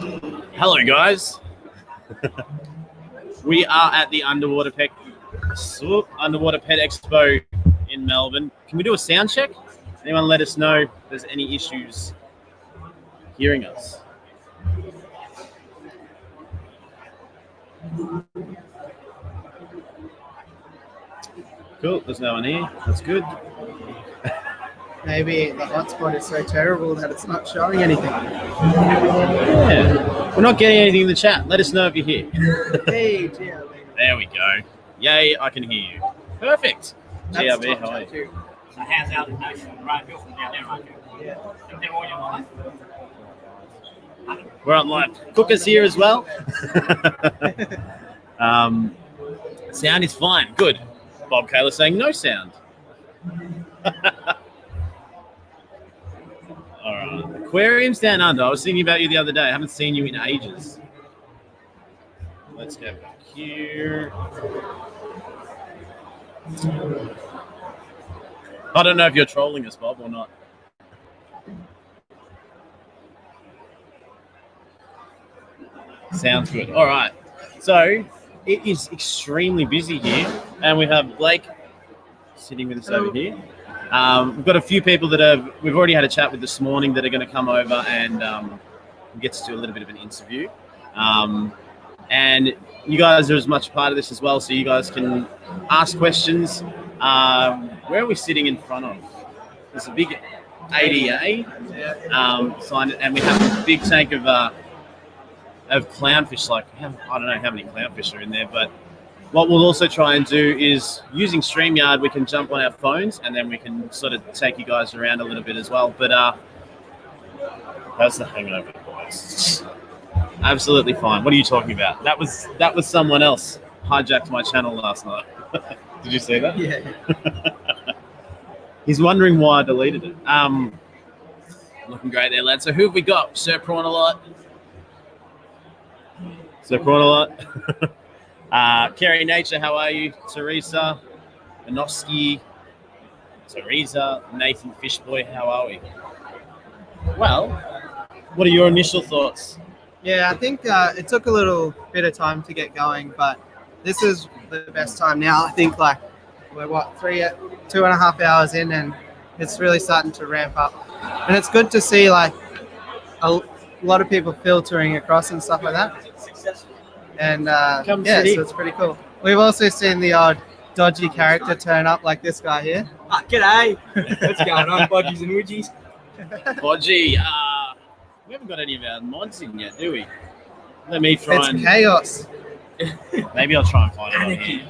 Hello, guys. We are at the Underwater Pet Expo in Melbourne. Can we do a sound check? Anyone let us know if there's any issues hearing us? Cool, there's no one here. That's good. Maybe the hotspot is so terrible that it's not showing anything. Yeah, we're not getting anything in the chat. Let us know if you're here. Hey, GRB. There we go. Yay, I can hear you. Perfect. GRB, how are you? So how's out in Ocean? Right, feel from down there, right? Yeah. You've never on your life? We're on live. Cooker's here as well. Sound is fine. Good. Bob Kaler saying no sound. All right. Aquariums Down Under. I was thinking about you the other day. I haven't seen you in ages. Let's go back here. I don't know if you're trolling us, Bob, or not. Sounds good. All right. So it is extremely busy here, and we have Blake sitting with us over here. We've got a few people that we've already had a chat with this morning that are going to come over and get to do a little bit of an interview. And you guys are as much part of this as well, so you guys can ask questions. Where are we sitting in front of? There's a big ADA sign, and we have a big tank of clownfish. Like, I don't know how many clownfish are in there, but what we'll also try and do is, using StreamYard, we can jump on our phones and then we can sort of take you guys around a little bit as well. But how's the hangover, boys? Absolutely fine. What are you talking about? That was someone else hijacked my channel last night. Did you see that? Yeah. He's wondering why I deleted it. Looking great there, lad. So who have we got? Sir Prawn-a-Lot. Sir Prawn-a-Lot. Kerry Nature, how are you? Teresa, Anoski, Teresa, Nathan Fishboy, how are we? Well, what are your initial thoughts? Yeah, I think it took a little bit of time to get going, but this is the best time now. I think we're 2.5 hours in, and it's really starting to ramp up. And it's good to see a lot of people filtering across and stuff like that. And so it's pretty cool. We've also seen the odd dodgy character turn up, like this guy here. G'day. What's going on, Bodgies and Woodgies? Bodgy, we haven't got any of our mods in yet, do we? Let me try It's chaos. Maybe I'll try and find it on Anarchy. here.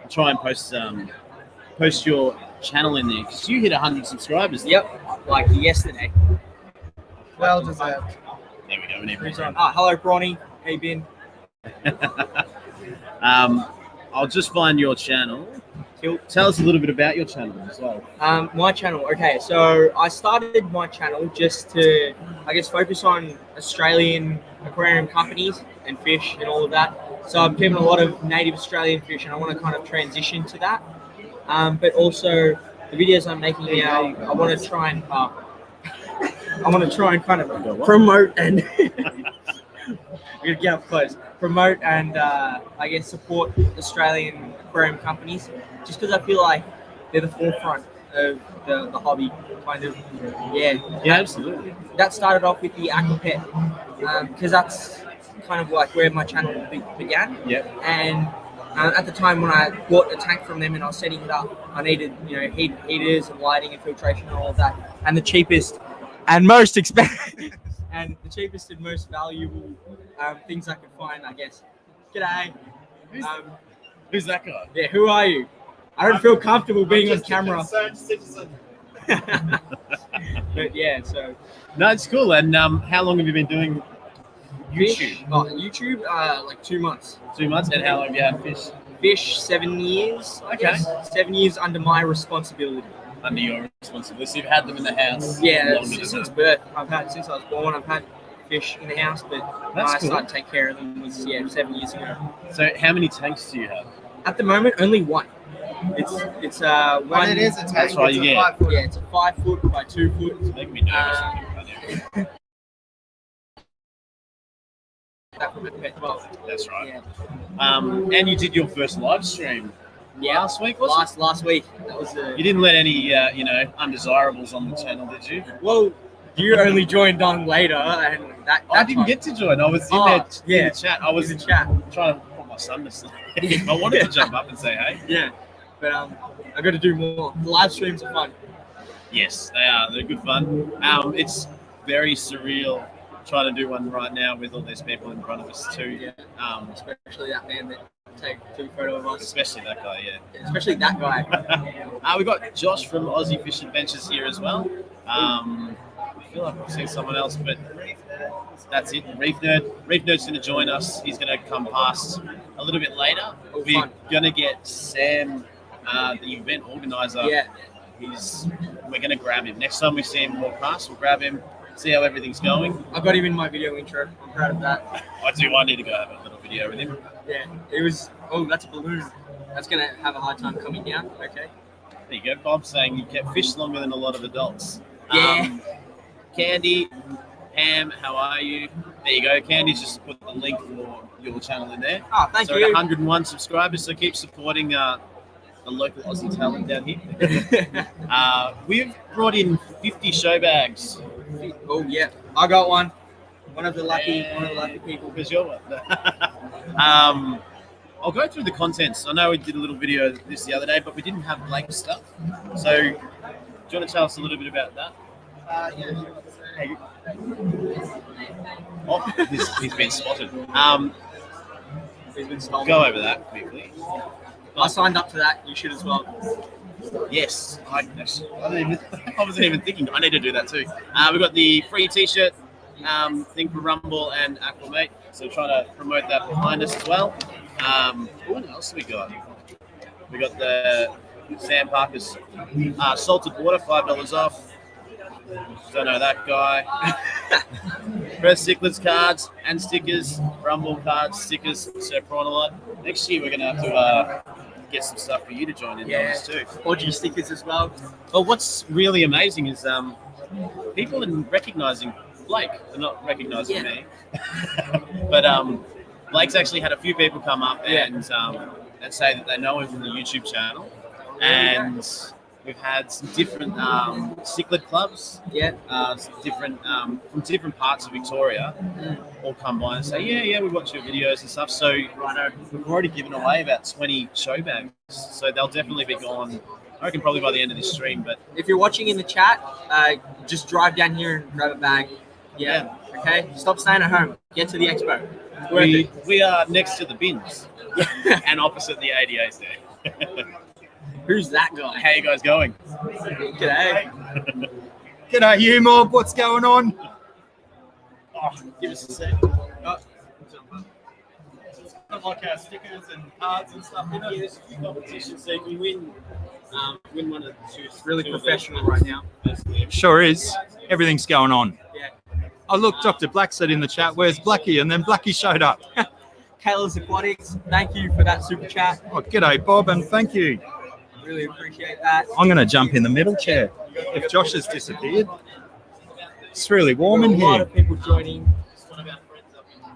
I'll try and post your channel in there, because you hit 100 subscribers. Yep, like yesterday. Well deserved. There we go. Hello, Bronny. Hey, Ben. I'll just find your channel. Tell us a little bit about your channel as well. My channel. Okay, so I started my channel just to, I guess, focus on Australian aquarium companies and fish and all of that. So I'm keeping a lot of native Australian fish, and I want to kind of transition to that. But also the videos I'm making now, I want to try and kind of promote and we're gonna get up close. Promote and I guess support Australian aquarium companies, just because I feel like they're the forefront of the hobby, kind of. Yeah, Absolutely. that started off with the Aquapet, because that's kind of like where my channel began. Yep. And at the time when I bought a tank from them and I was setting it up, I needed heaters and lighting and filtration and all of that, and the cheapest and most expensive and the cheapest and most valuable things I could find, I guess. G'day. Who's that guy? Yeah, who are you? I don't feel comfortable being on camera. But yeah, so. No, it's cool. And how long have you been doing YouTube? YouTube, like 2 months. 2 months. And how long have you had fish? Fish, 7 years. I guess. 7 years under my responsibility. Under your responsibility. So you've had them in the house? Yeah, since birth. Since I was born, I've had fish in the house, but when I started to take care of them was 7 years ago. So how many tanks do you have? At the moment, only one. It's one. But it is a tank. That's right, it's yeah. a 5 foot. Yeah, it's a 5 foot by 2 foot. It's making me nervous. that from Pet 12. That's right. Yeah. And you did your first live stream last week, was it? Last week. That was You didn't let any, undesirables on the channel, did you? Well, you only joined on later, and that I didn't get to join. I was in in the chat. I was in the chat. trying to put my son to sleep. I wanted to jump up and say hey. Yeah, but I got to do more. The live streams are fun. Yes, they are. They're good fun. It's very surreal trying to do one right now with all these people in front of us too. Yeah. Especially that man that took a photo of us. Especially that guy, yeah. Especially that guy. We got Josh from Aussie Fish Adventures here as well. I feel like I've seen someone else, but that's it. Reef Nerd. Reef Nerd's going to join us. He's going to come past a little bit later. We're going to get Sam, the event organizer. Yeah. We're going to grab him. Next time we see him walk past, we'll grab him, see how everything's going. I got him in my video intro. I'm proud of that. I do. I need to go have a little video with him. Yeah. It was, that's a balloon. That's going to have a hard time coming down. Okay. There you go. Bob's saying you kept fish longer than a lot of adults. Yeah. Candy, Ham, how are you? There you go. Candy's just put the link for your channel in there. Oh, thank you. We're at 101 subscribers, so keep supporting the local Aussie talent down here. We've brought in 50 show bags. Oh yeah, I got one. One of the lucky people. Because you're one. I'll go through the contents. I know we did a little video of this the other day, but we didn't have Blake's stuff. So, do you want to tell us a little bit about that? Yeah. Oh, he's been spotted. He's been stolen. Go over that quickly. I signed up to that. You should as well. Yes, I wasn't even thinking. I need to do that too. We've got the free T-shirt thing for Rumble and Aquamate, so trying to promote that behind us as well. What else have we got? We got the Sam Parker's salted water, $5 off. Don't know that guy. Press Cichlids cards and stickers, Rumble cards, stickers, so prawn a lot. Next year we're gonna have to get some stuff for you to join in on this too. Audio stickers as well. Well, what's really amazing is people are recognizing Blake. They're not recognizing me. But Blake's actually had a few people come up and say that they know him from the YouTube channel. And we've had some different cichlid clubs, different from different parts of Victoria, all come by and say, yeah, we watch your videos and stuff. So we've already given away about 20 show bags, so they'll definitely be gone. I reckon probably by the end of this stream. But if you're watching in the chat, just drive down here and grab a bag. Yeah. Okay. Stop staying at home. Get to the expo. We are next to the bins and opposite the ADA stand. Who's that guy? How you guys going? G'day. G'day, you mob. What's going on? Oh, give us a sec. Like our stickers and cards and stuff. Yeah, there's a few competitions, so you can win one of two. It's really professional right now. Sure is. Everything's going on. Yeah. Oh, look, Dr. Black said in the chat, where's Blackie? And then Blackie showed up. Kayla's Aquatics, thank you for that super chat. Oh, g'day, Bob, and thank you. Really appreciate that. I'm going to jump in the middle chair if Josh has disappeared. It's really warm in A lot here. of people joining.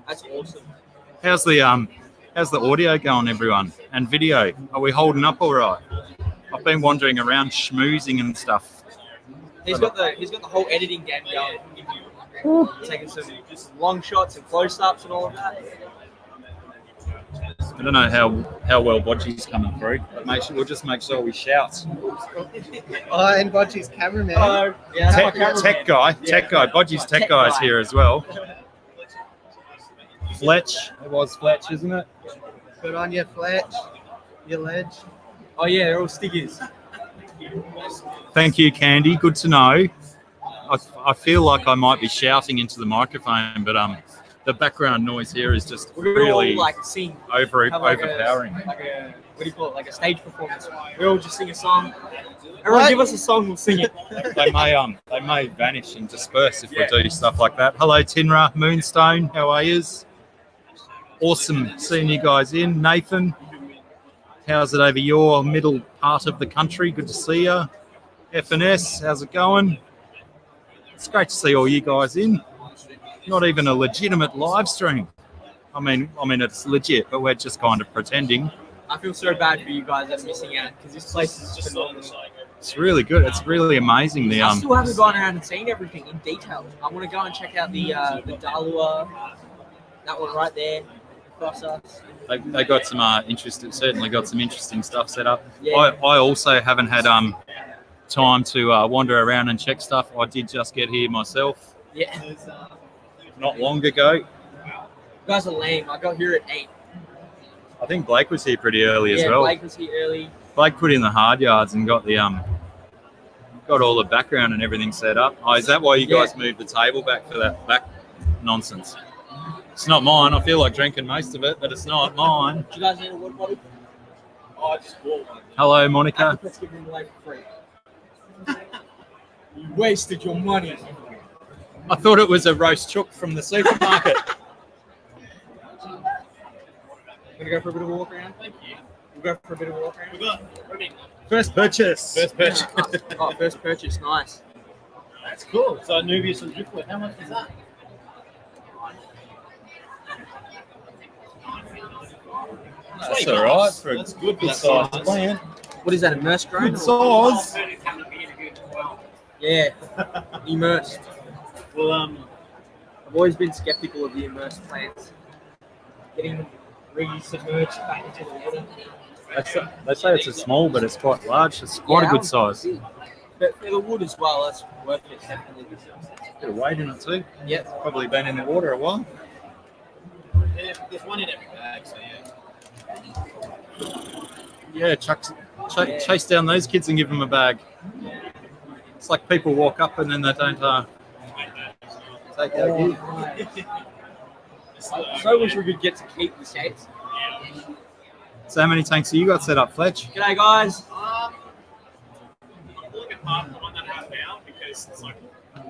That's awesome. How's the audio going, everyone? And video? Are we holding up all right? I've been wandering around schmoozing and stuff. He's got the whole editing game going. Taking some just long shots and close-ups and all of that. I don't know how well Bodgy's coming through, but we'll just make sure we shout. Oh, and Bodgy's cameraman. Hello. Yeah, Tech guy. Bodgy's tech guy's here as well. Fletch. It was Fletch, isn't it? Put on your Fletch, your ledge. Oh yeah, they're all stickers. Thank you, Candy. Good to know. I feel like I might be shouting into the microphone, but the background noise here is just really all, sing. overpowering. What do you call it? Like a stage performance. We all just sing a song. Everyone give us a song, we'll sing it. They may vanish and disperse if we do stuff like that. Hello, Tinra, Moonstone. How are yous? Awesome seeing you guys in. Nathan, how's it over your middle part of the country? Good to see you. FNS, how's it going? It's great to see all you guys in. Not even a legitimate live stream. I mean, it's legit, but we're just kind of pretending. I feel so bad for you guys that are missing out because this place is just phenomenal. It's really good. It's really amazing. I still haven't gone around and seen everything in detail. I want to go and check out the Dalua, that one right there, across us. They got some certainly got some interesting stuff set up. Yeah. I also haven't had time to wander around and check stuff. I did just get here myself. Yeah. Not long ago. You guys are lame. I got here at 8. I think Blake was here pretty early as well. Blake was here early. Blake put in the hard yards and got the got all the background and everything set up. Oh, is that why you guys moved the table back for that back nonsense? It's not mine. I feel like drinking most of it, but it's not mine. Do you guys need a water bottle? Oh, I just bought one. Hello, Monica. Let's give them away for free. You wasted your money. I thought it was a roast chook from the supermarket. Gonna go for a bit of a walk around? Thank you. We'll go for a bit of a walk around? We got First purchase. first purchase. Oh, first purchase. Nice. That's cool. So Nubius and Driftwood, how much is that? That's all right for That's good for that size size. plant. What is that, immersed grown? Good size. Yeah, immersed. Well, I've always been skeptical of the immersed plants. Getting them re-submerged back into the water. They say it's a small, but it's quite large. It's quite a good size. But for the wood as well, that's worth it, definitely. Bit of weight in it too. Yep. Probably been in the water a while. there's one in every bag, so Yeah, chase down those kids and give them a bag. It's like people walk up and then they don't take our gear. I so wish we could get to keep the sets. So how many tanks have you got set up, Fletch? G'day, guys. I'm pulling apart the one that I have now because it's like the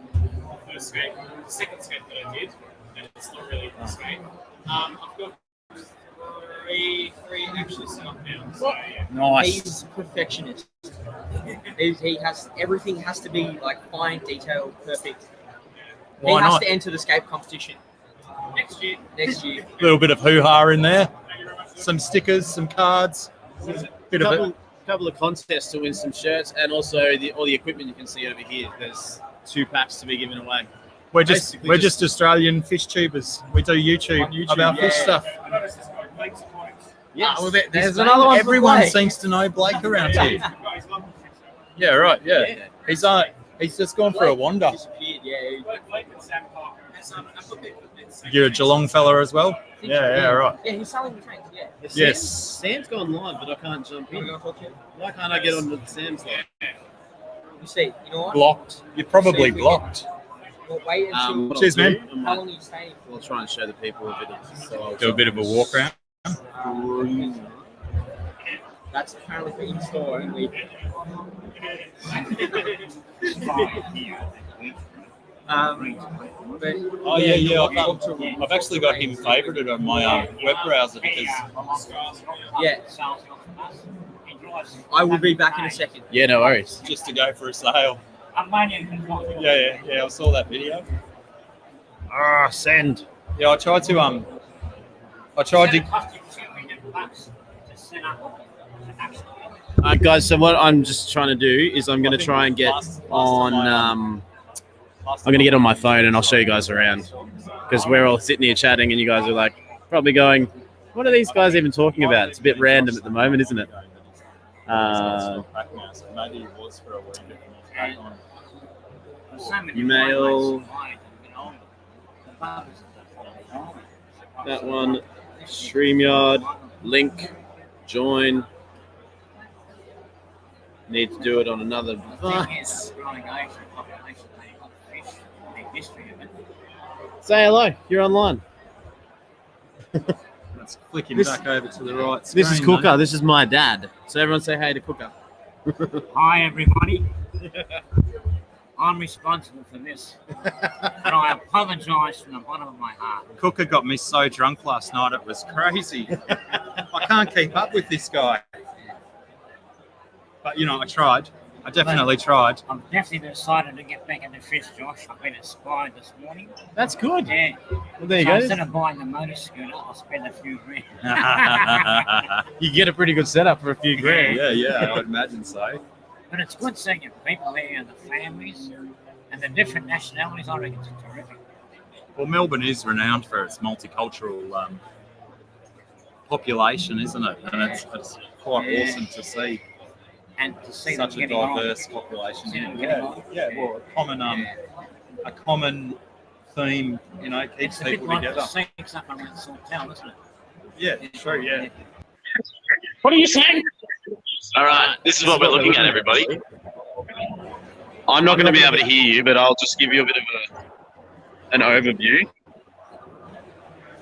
first skate, the second skate that I did, and it's not really the skate. I've got three actually set up now. So yeah. Nice. He's a perfectionist. He has everything has to be like fine, detailed, perfect. Why he has not? to enter the scape competition Next year. next year. Little bit of hoo-ha in there. Some stickers, some cards. Bit of it. couple of contests to win some shirts, and also all the equipment you can see over here. There's 2 packs to be given away. We're just Australian fish tubers. We do YouTube, On YouTube, about fish yeah. stuff. I noticed this guy, Blake's Aquariums. Yes. Well, there's another one. Everyone seems to know Blake around here. Guys, love Yeah, right. Yeah, he's just gone for a wander. Disappeared, yeah. Blake and Sam Parker. You're a Geelong fella as well. Yeah, right. Yeah, he's selling the tanks. Yeah. Yes. Sam's gone live, but I can't jump You in. want to go talk to him? Why can't I get on Sam's live? You see, you know what? Blocked. You're probably blocked. We'll wait until. What Cheers, I'll man. do, I How might- long are you staying for? We'll try and show the people a bit of. So I'll Do a bit of a walk around. That's apparently for in-store only. But, Oh yeah. I've actually got him favorited on my web browser because yeah. I will be back in a second. Yeah, no worries. just to go for a sail. Yeah. I saw that video. Send. Yeah, I tried to Guys, so what I'm just trying to do is I'm going to try and get on. I'm going to get on my phone and I'll show you guys around, because we're all sitting here chatting and you guys are like probably going, "What are these guys even talking about?" It's a bit random at the moment, isn't it? Email. That one. StreamYard. Link. Join. Need to do it on another device. Say hello. You're online. Let's flick him back over to the right screen. This is Cooker. This is my dad. So everyone say hey to Cooker. Hi, everybody. I'm responsible for this. And I apologize from the bottom of my heart. Cooker got me so drunk last night, it was crazy. I can't keep up with this guy. But, I tried. I definitely tried. I'm definitely decided to get back into fish, Josh. I've been inspired this morning. That's good. Yeah. Well, there you So go. instead of buying the motor scooter, I'll spend a few grand. You get a pretty good setup for a few grand. Yeah, I would imagine so. But it's good seeing your people there and the families and the different nationalities. I reckon it's terrific. Well, Melbourne is renowned for its multicultural population, isn't it? And it's quite awesome to see And to see such them a getting on. diverse population. See them getting on. Well, a common theme, you know, keeps It's a bit people like together. the sex up around Saltell, isn't it? Yeah, true, yeah. What are you saying? All right, this is what we're looking at, everybody. I'm not going to be able to hear you, but I'll just give you a bit of an overview.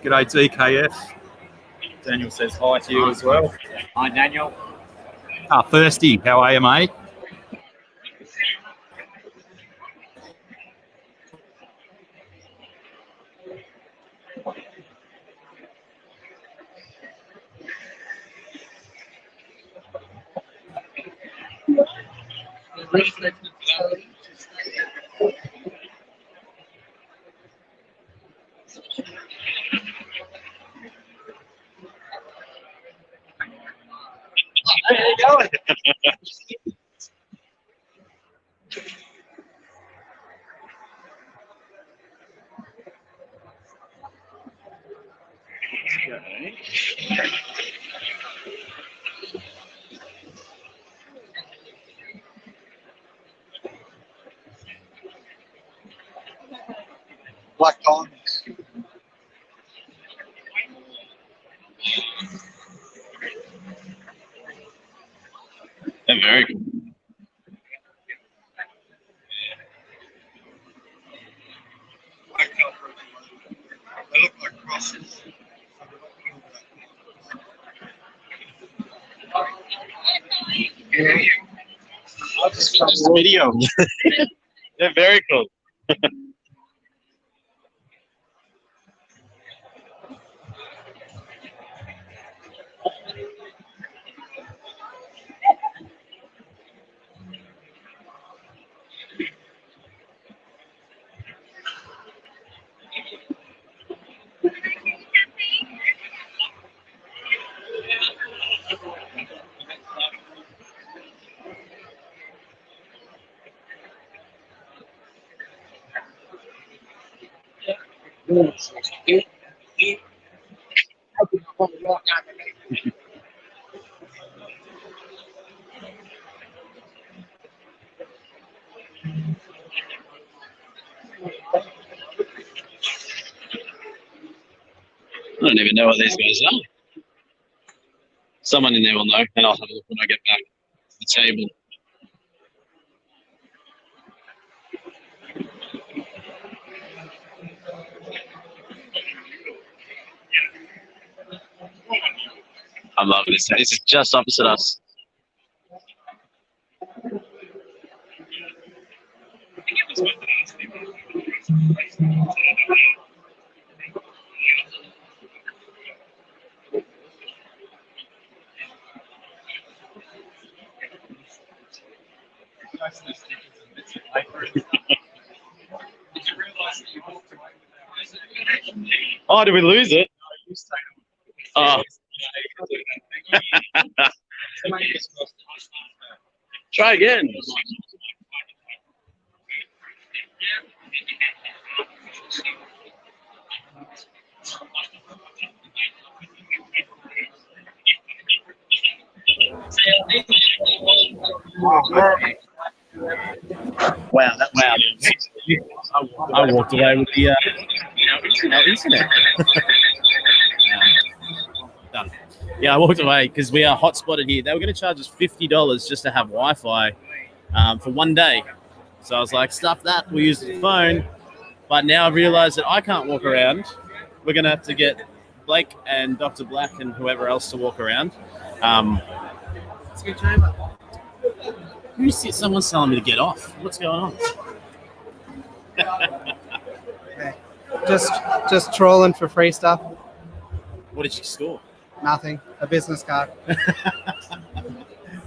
G'day, DKF. Daniel says hi to you as well. Hi, Daniel. Thirsty, how are you, mate? How you going? Black diamonds. They're very cool. They look like crosses. I'll just watch the video. They're very cool. I don't even know what these guys are. Someone in there will know, and I'll have a look when I get back to the table. I love this. This is just opposite us. Oh, did we lose it? Oh. Try again. Wow, I walked away with the internet. Done. Yeah, I walked away because we are hotspotted here. They were going to charge us $50 just to have Wi-Fi for one day. So I was like, stuff that, we'll use the phone. But now I've realized that I can't walk around. We're going to have to get Blake and Dr. Black and whoever else to walk around. Someone's telling me to get off. What's going on? Okay. Just trolling for free stuff. What did you score? Nothing. A business card.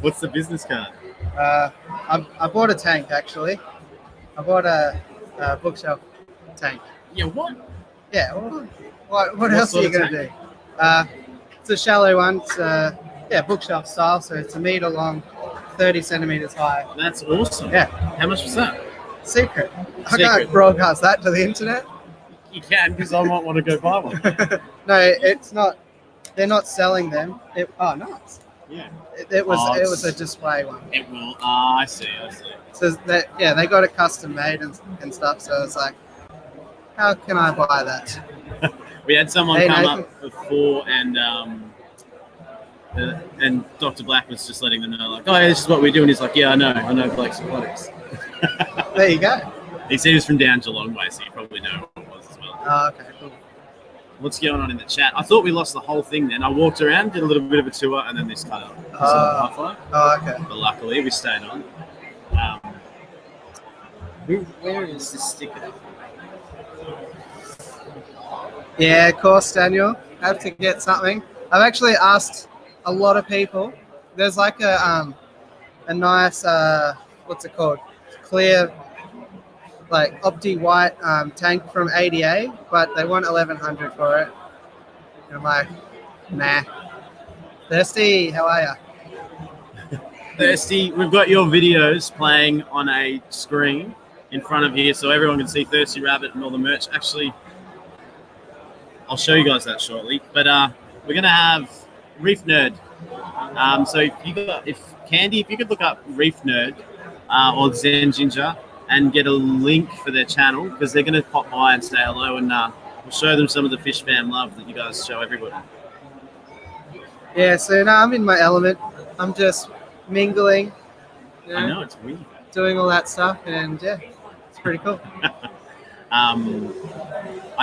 What's the business card? I bought a tank actually. I bought a bookshelf tank. Yeah, what? Yeah. What What else are sort you of gonna do? It's a shallow one. It's bookshelf style, so it's 1 meter long, 30 centimeters high. That's awesome. Yeah. How much was that? Secret. I Secret. can't broadcast that to the internet. You can, because I might want to go buy one. No, it's not. They're not selling them. Oh, nice. Yeah. It was a display one. It will. I see. So they got it custom made and stuff. So it's like, how can I buy that? We had someone Hey, come Nathan. up before, and Dr. Black was just letting them know, like, oh, yeah, this is what we do. And he's like, yeah, I know Blake's Aquatics. There you go. He said he was from down Geelong way, so you probably know who it was as well. Oh, okay, cool. What's going on in the chat? I thought we lost the whole thing then. I walked around, did a little bit of a tour, and then this cut up. Wi-Fi. Oh, okay. But luckily, we stayed on. Where is this sticker? Yeah, of course, Daniel. Have to get something. I've actually asked a lot of people. There's like a nice what's it called? Clear, like opti white tank from ADA, but they want 1,100 for it. And I'm like, nah. Thirsty, how are ya? Thirsty, we've got your videos playing on a screen in front of here, so everyone can see Thirsty Rabbit and all the merch. Actually, I'll show you guys that shortly. But we're gonna have Reef Nerd. So if Candy, if you could look up Reef Nerd or Zen Ginger and get a link for their channel, because they're gonna pop by and say hello, and we'll show them some of the Fish Fam love that you guys show everybody. Yeah, so now I'm in my element. I'm just mingling, I know, it's weird. doing all that stuff, and yeah, it's pretty cool. I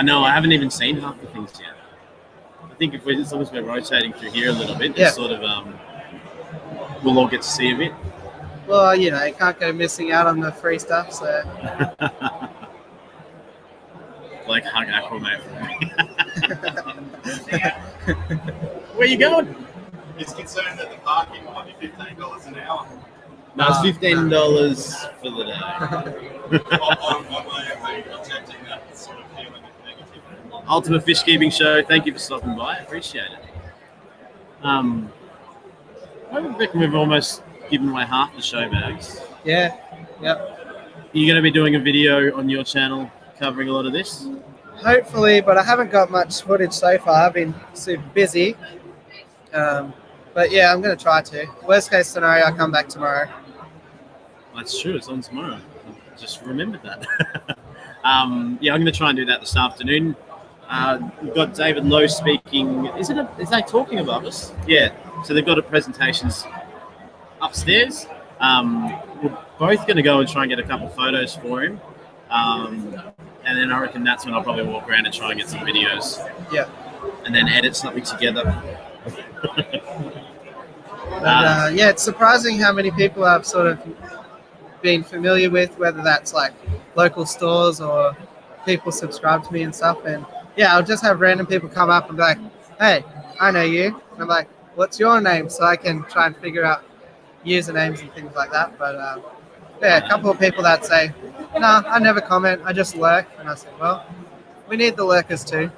know, I haven't even seen half the things yet. I think as long as we're rotating through here a little bit, Yeah. it's sort of we'll all get to see a bit. Well, you can't go missing out on the free stuff, so Like hug Aquaman for me. Where you going? He's concerned that the parking might be $15 an hour. No, it's $15 for the day. I'm rejecting that sort of feeling of negativity. Ultimate Fish Keeping Show. Thank you for stopping by. I appreciate it. I reckon we've almost given away half the show bags. yeah, yep. Are you going to be doing a video on your channel covering a lot of this? Hopefully, but I haven't got much footage so far. I've been super busy. But yeah, I'm going to try to. Worst case scenario, I come back tomorrow. That's true. It's on tomorrow. I just remembered that. I'm going to try and do that this afternoon. We've got David Lowe speaking. Is they talking about us? Yeah. So they've got presentations upstairs. We're both going to go and try and get a couple of photos for him. And then I reckon that's when I'll probably walk around and try and get some videos. Yeah. And then edit something together. But yeah, it's surprising how many people I've sort of been familiar with, whether that's like local stores or people subscribe to me and stuff. And yeah, I'll just have random people come up and be like, hey, I know you. And I'm like, what's your name? So I can try and figure out usernames and things like that. But yeah, a couple of people that say, no, I never comment, I just lurk. And I say, well, we need the lurkers too.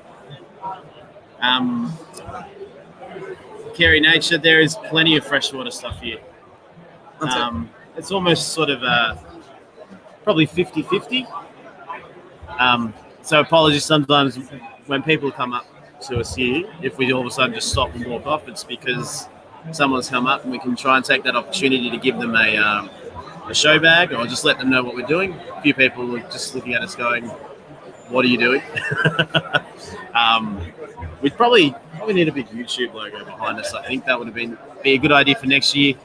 Kerry Nature, there is plenty of freshwater stuff here. It's almost sort of probably 50-50. So apologies sometimes when people come up to us here, if we all of a sudden just stop and walk off, it's because someone's come up and we can try and take that opportunity to give them a show bag or just let them know what we're doing. A few people are just looking at us going, what are you doing? We probably need a big YouTube logo behind us. I think that would be a good idea for next year.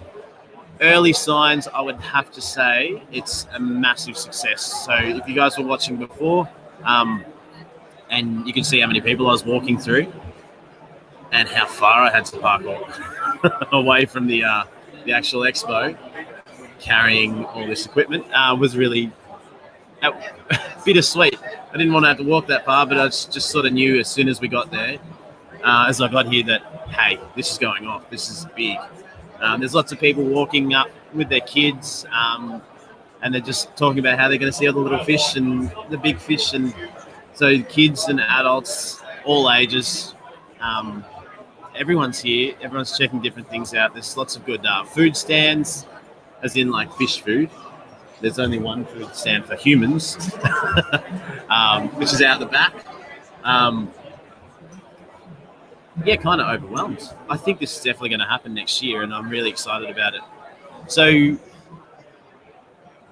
Early signs, I would have to say it's a massive success. So if you guys were watching before, and you can see how many people I was walking through and how far I had to park away from the actual expo, carrying all this equipment, was really bittersweet. I didn't want to have to walk that far, but I just sort of knew as soon as we got there, as I got here, that, hey, this is going off. This is big. There's lots of people walking up with their kids, and they're just talking about how they're going to see all the little fish and the big fish, and so kids and adults, all ages, everyone's here. Everyone's checking different things out. There's lots of good food stands, as in like fish food. There's only one food stand for humans, which is out the back. Yeah, kind of overwhelmed. I think this is definitely going to happen next year, and I'm really excited about it. So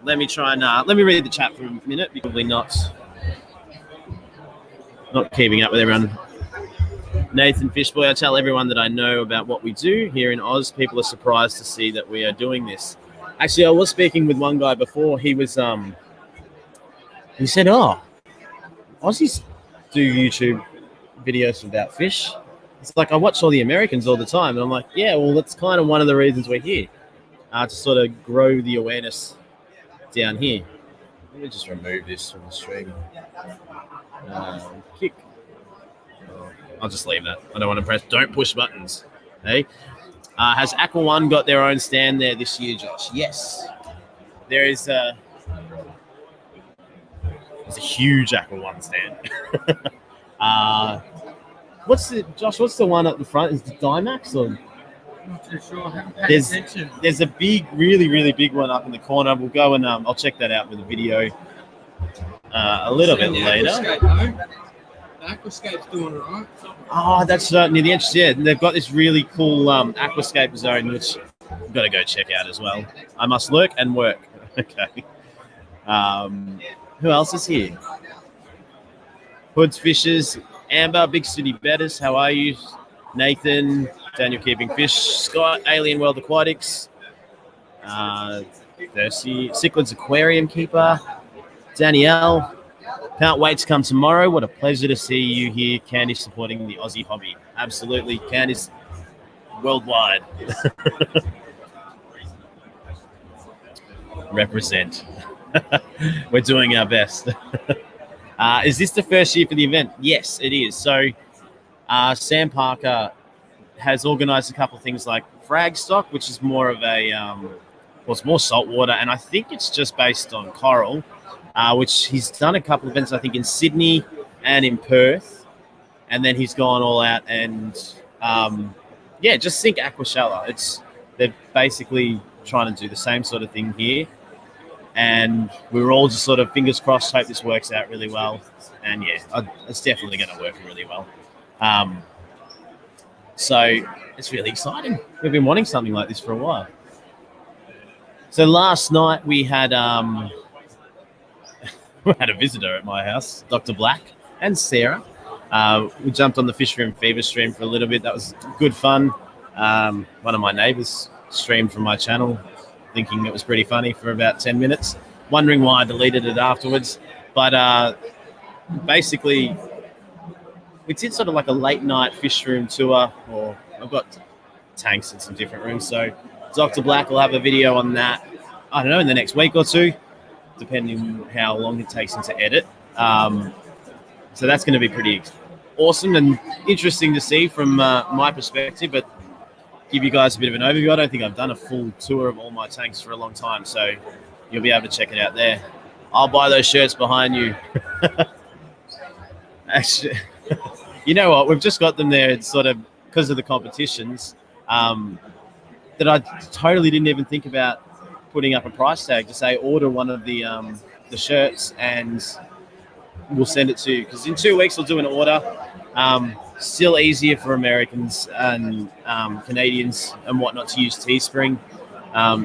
let me try and let me read the chat for a minute. Probably not keeping up with everyone. Nathan Fishboy, I tell everyone that I know about what we do here in Oz. People are surprised to see that we are doing this. Actually, I was speaking with one guy before. He was he said, "Oh, Aussies do YouTube videos about fish." It's like, I watch all the Americans all the time. And I'm like, yeah, well, that's kind of one of the reasons we're here, to sort of grow the awareness down here. Let me just remove this from the stream. Kick. I'll just leave that. I don't want to press. Don't push buttons. Hey, has Aqua One got their own stand there this year, Josh? Yes. There is there's a huge Aqua One stand. What's the one at the front? Is it Dimax or? I'm not too sure. I haven't paid attention. There's a big, really, really big one up in the corner. We'll go and I'll check that out with a video a little bit later. The Aquascape's doing all right. Oh, that's near the entrance. Yeah, they've got this really cool Aquascape zone, which I've got to go check out as well. I must lurk and work. Okay. Who else is here? Hoods Fishers. Amber, Big City Betters, how are you? Nathan, Daniel Keeping Fish, Scott, Alien World Aquatics, Thirsty, Cichlids Aquarium Keeper, Danielle, can't wait to come tomorrow. What a pleasure to see you here, Candice, supporting the Aussie hobby. Absolutely, Candice, worldwide. Represent. We're doing our best. Is this the first year for the event? Yes, it is. So Sam Parker has organised a couple of things like frag stock, which is more of a, it's more saltwater, and I think it's just based on coral, which he's done a couple of events, I think, in Sydney and in Perth, and then he's gone all out and, just think Aquashella. They're basically trying to do the same sort of thing here. And we were all just sort of fingers crossed, hope this works out really well. And yeah, it's definitely going to work really well. So it's really exciting. We've been wanting something like this for a while. So last night we had we had a visitor at my house, Dr. Black and Sarah. We jumped on the Fish Room Fever stream for a little bit. That was good fun. One of my neighbours streamed from my channel, thinking it was pretty funny for about 10 minutes, wondering why I deleted it afterwards. But basically, we did sort of like a late night fish room tour, or I've got tanks in some different rooms. So Dr. Black will have a video on that, I don't know, in the next week or two, depending on how long it takes him to edit. So that's going to be pretty awesome and interesting to see from my perspective, but give you guys a bit of an overview. I don't think I've done a full tour of all my tanks for a long time, so you'll be able to check it out there. I'll buy those shirts behind you. Actually, you know what? We've just got them there. It's sort of because of the competitions that I totally didn't even think about putting up a price tag to say order one of the shirts and we'll send it to you. Because in 2 weeks we'll do an order. Still easier for Americans and Canadians and whatnot to use Teespring.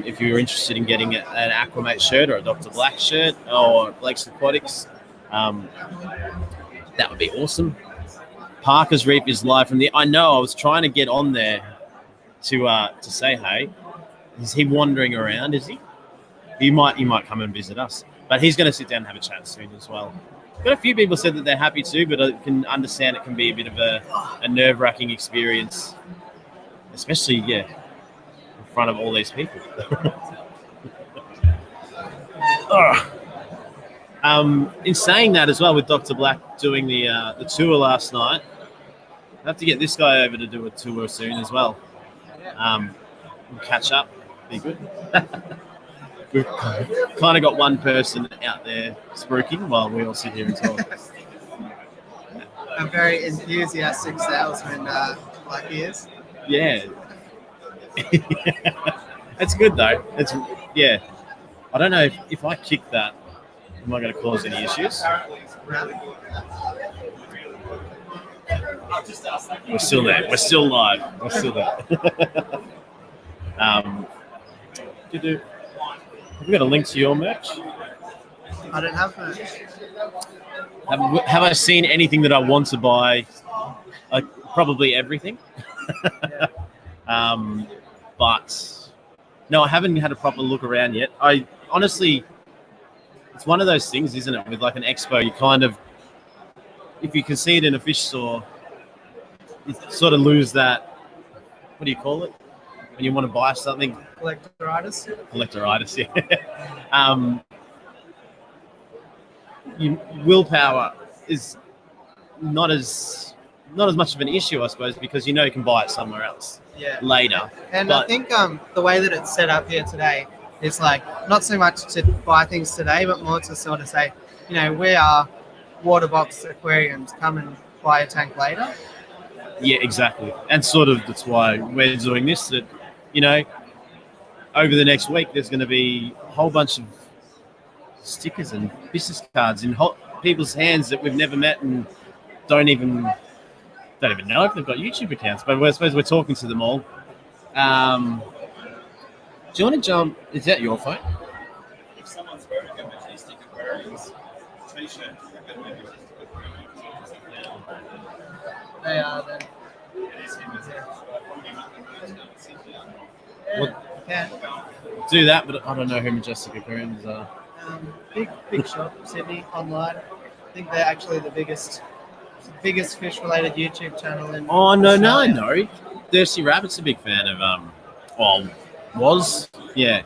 If you're interested in getting an Aquamate shirt or a Dr. Black shirt or Blake's Aquatics, that would be awesome. Parker's Reef is live from the. I know. I was trying to get on there to say hey. Is he wandering around? Is he? He might come and visit us, but he's going to sit down and have a chat soon as well. Got a few people said that they're happy too, but I can understand it can be a bit of a nerve-wracking experience, especially in front of all these people. In saying that as well, with Dr. Black doing the tour last night, I have to get this guy over to do a tour soon as well. We'll catch up. Be good. We've kind of got one person out there spruiking while we all sit here and talk. A very enthusiastic salesman, like he is. Yeah. It's good though. Yeah. I don't know if I kick that, am I going to cause any issues? We're still there. We're still live. We're still there. Have we got a link to your merch? I don't have merch. Have I seen anything that I want to buy? Probably everything. But no, I haven't had a proper look around yet. I honestly, it's one of those things, isn't it? With like an expo, you kind of, if you can see it in a fish store, you sort of lose that, what do you call it? When you want to buy something? Collectoritis. Collectoritis, yeah. Willpower is not as much of an issue, I suppose, because you can buy it somewhere else later. And I think the way that it's set up here today is like not so much to buy things today, but more to sort of say, we are Waterbox Aquariums, come and buy a tank later. Yeah, exactly. And sort of that's why we're doing this, that, over the next week, there's going to be a whole bunch of stickers and business cards in people's hands that we've never met and don't even know if they've got YouTube accounts, but I suppose we're talking to them all. Do you want to jump? Is that your phone? If someone's wearing a Majestic Aquariums t-shirt, They are then. Yeah. Do that, but I don't know who Majestic Aquariums are. Big shop, Sydney, online. I think they're actually the biggest fish-related YouTube channel in Australia. No. Thirsty Rabbit's a big fan of, was, yeah.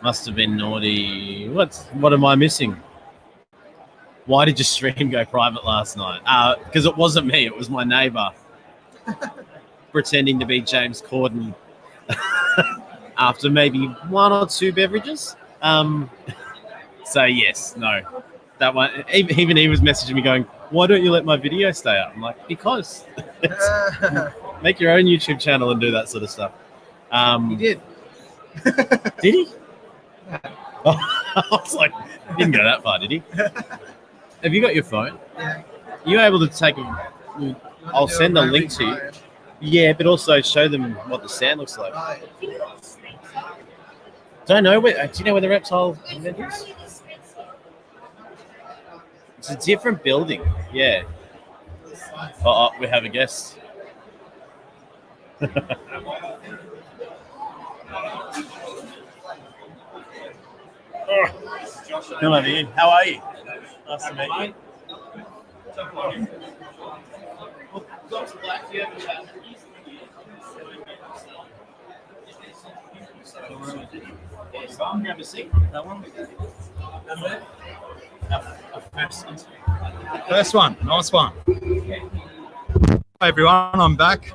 Must have been naughty. What am I missing? Why did your stream go private last night? Because it wasn't me, it was my neighbour pretending to be James Corden after maybe one or two beverages. So yes, no, that one. Even he was messaging me going, "Why don't you let my video stay up?" I'm like, because make your own YouTube channel and do that sort of stuff. He did. Did he? I was like, he didn't go that far, did he? Have you got your phone? Yeah. Are you able to take I'll send a link to you. Yeah, but also show them what the stand looks like. Don't know. Do you know where the reptile event is? It's a different building. Yeah. Oh, we have a guest. Come over here. How are you? Nice to meet you. Grab a seat. That one. First one, nice one. Hi everyone, I'm back.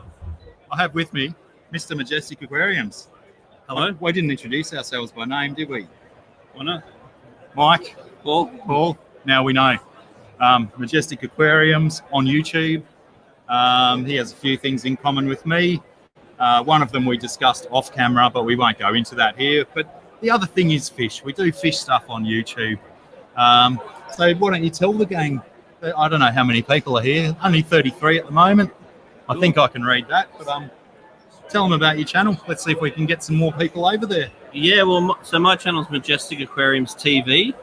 I have with me Mr. Majestic Aquariums. Hello. We didn't introduce ourselves by name, did we? Why not? Mike. Paul. Now we know. Majestic Aquariums on YouTube. He has a few things in common with me. One of them we discussed off camera, but we won't go into that here. But the other thing is fish. We do fish stuff on YouTube. So why don't you tell the gang? I don't know how many people are here. Only 33 at the moment. I think I can read that. But tell them about your channel. Let's see if we can get some more people over there. Yeah, well, so my channel is Majestic Aquariums TV.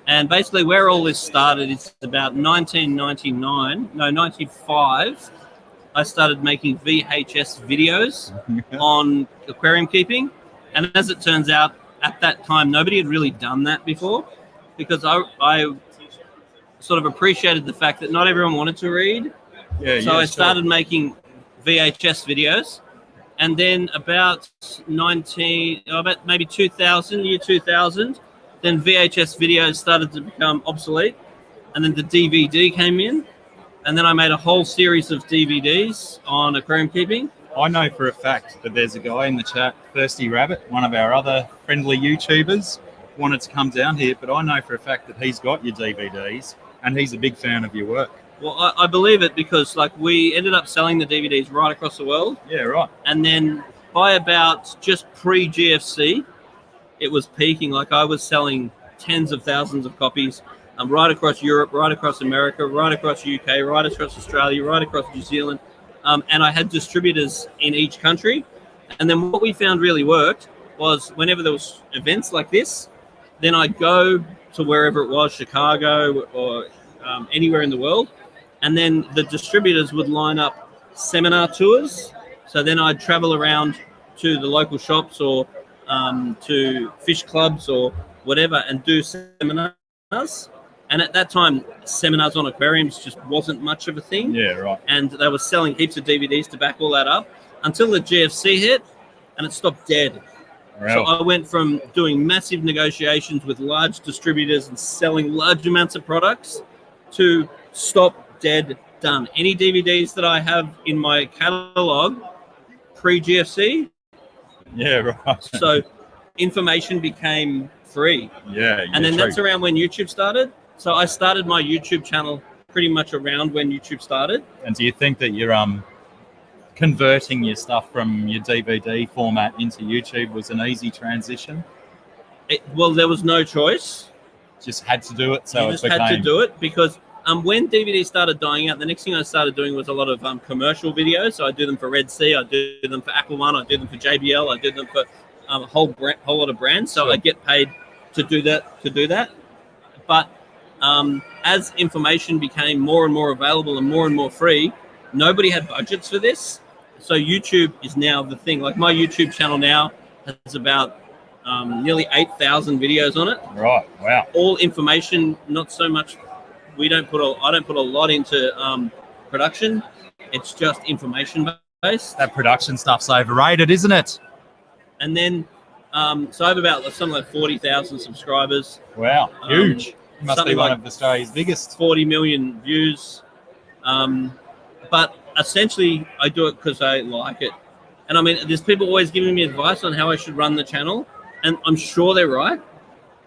And basically where all this started, it's about 95. I started making VHS videos on aquarium keeping. And as it turns out, at that time, nobody had really done that before, because I sort of appreciated the fact that not everyone wanted to read. So I started making VHS videos. And then about maybe 2000, year 2000, then VHS videos started to become obsolete. And then the DVD came in. And then I made a whole series of DVDs on aquarium keeping. I know for a fact that there's a guy in the chat, Thirsty Rabbit, one of our other friendly YouTubers, wanted to come down here, but I know for a fact that he's got your DVDs and he's a big fan of your work. Well, I believe it because like we ended up selling the DVDs right across the world. Yeah, right. And then by about just pre-GFC, it was peaking. Like I was selling tens of thousands of copies right across Europe, right across America, right across UK, right across Australia, right across New Zealand. And I had distributors in each country. And then what we found really worked was whenever there was events like this, then I'd go to wherever it was, Chicago or anywhere in the world. And then the distributors would line up seminar tours. So then I'd travel around to the local shops or to fish clubs or whatever and do seminars. And at that time, seminars on aquariums just wasn't much of a thing. Yeah, right. And they were selling heaps of DVDs to back all that up until the GFC hit and it stopped dead. Wow. So I went from doing massive negotiations with large distributors and selling large amounts of products to stop, dead, done. Any DVDs that I have in my catalog pre-GFC. Yeah, right. So information became free. Yeah. And then that's around when YouTube started. So I started my YouTube channel pretty much around when YouTube started. And do you think that you're converting your stuff from your DVD format into YouTube was an easy transition? Well, there was no choice. Just had to do it. So you just had to do it because when DVDs started dying out, the next thing I started doing was a lot of commercial videos. So I do them for Red Sea, I do them for Aqua One, I do them for JBL, I do them for a whole lot of brands. So Sure. I get paid to do that. But as information became more and more available and more free, nobody had budgets for this. So YouTube is now the thing. Like my YouTube channel now has about nearly 8,000 videos on it. Right. Wow. All information, not so much. I don't put a lot into production. It's just information based. That production stuff's overrated, isn't it? And then, so I have about something like 40,000 subscribers. Wow. Huge. You must be one like of Australia's biggest. 40 million views. But essentially, I do it because I like it. And I mean, there's people always giving me advice on how I should run the channel. And I'm sure they're right,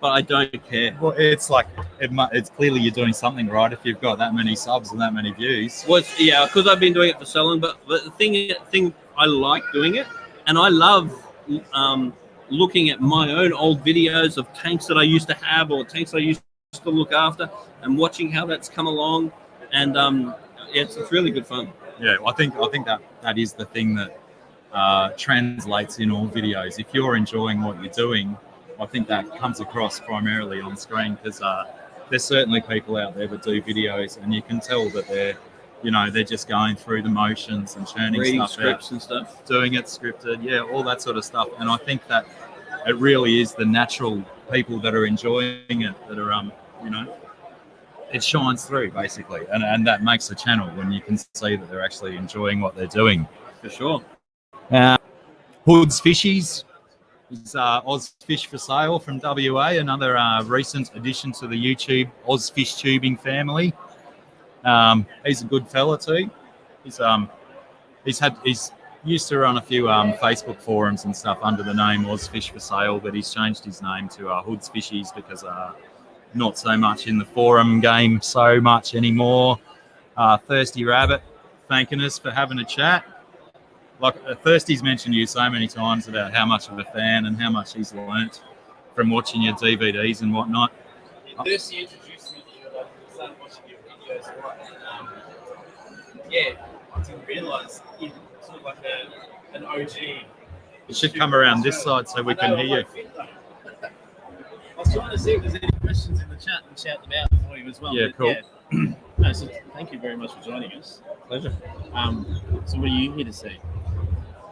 but I don't care. Well, it's like, it's clearly you're doing something right if you've got that many subs and that many views. Well, yeah, because I've been doing it for so long. But the thing, I like doing it. And I love looking at my own old videos of tanks that I used to have or tanks I used to look after and watching how that's come along. And it's really good fun. Yeah, I think that is the thing that translates in all videos. If you're enjoying what you're doing, I think that comes across primarily on screen because there's certainly people out there that do videos and you can tell that they're just going through the motions and churning reading stuff scripts out, and stuff, doing it scripted, yeah, all that sort of stuff. And I think that it really is the natural people that are enjoying it that are it shines through basically, and that makes the channel when you can see that they're actually enjoying what they're doing. for sure. Hood's Fishies is Oz Fish for Sale from WA, another recent addition to the YouTube Oz Fish Tubing family. He's a good fella too. He's used to run a few Facebook forums and stuff under the name Oz Fish for Sale, but he's changed his name to Hood's Fishies because not so much in the forum game so much anymore. Thirsty Rabbit thanking us for having a chat. Like Thirsty's mentioned you so many times about how much of a fan and how much he's learnt from watching your DVDs and whatnot. Thirsty introduced me to you, like, started watching your videos, right? Yeah, I didn't realise you're sort of like an OG. You should come around this side so we can hear you. I was trying to see if there's any questions in the chat and shout them out for you as well. Yeah, cool. No, so thank you very much for joining us. Pleasure. So what are you here to see?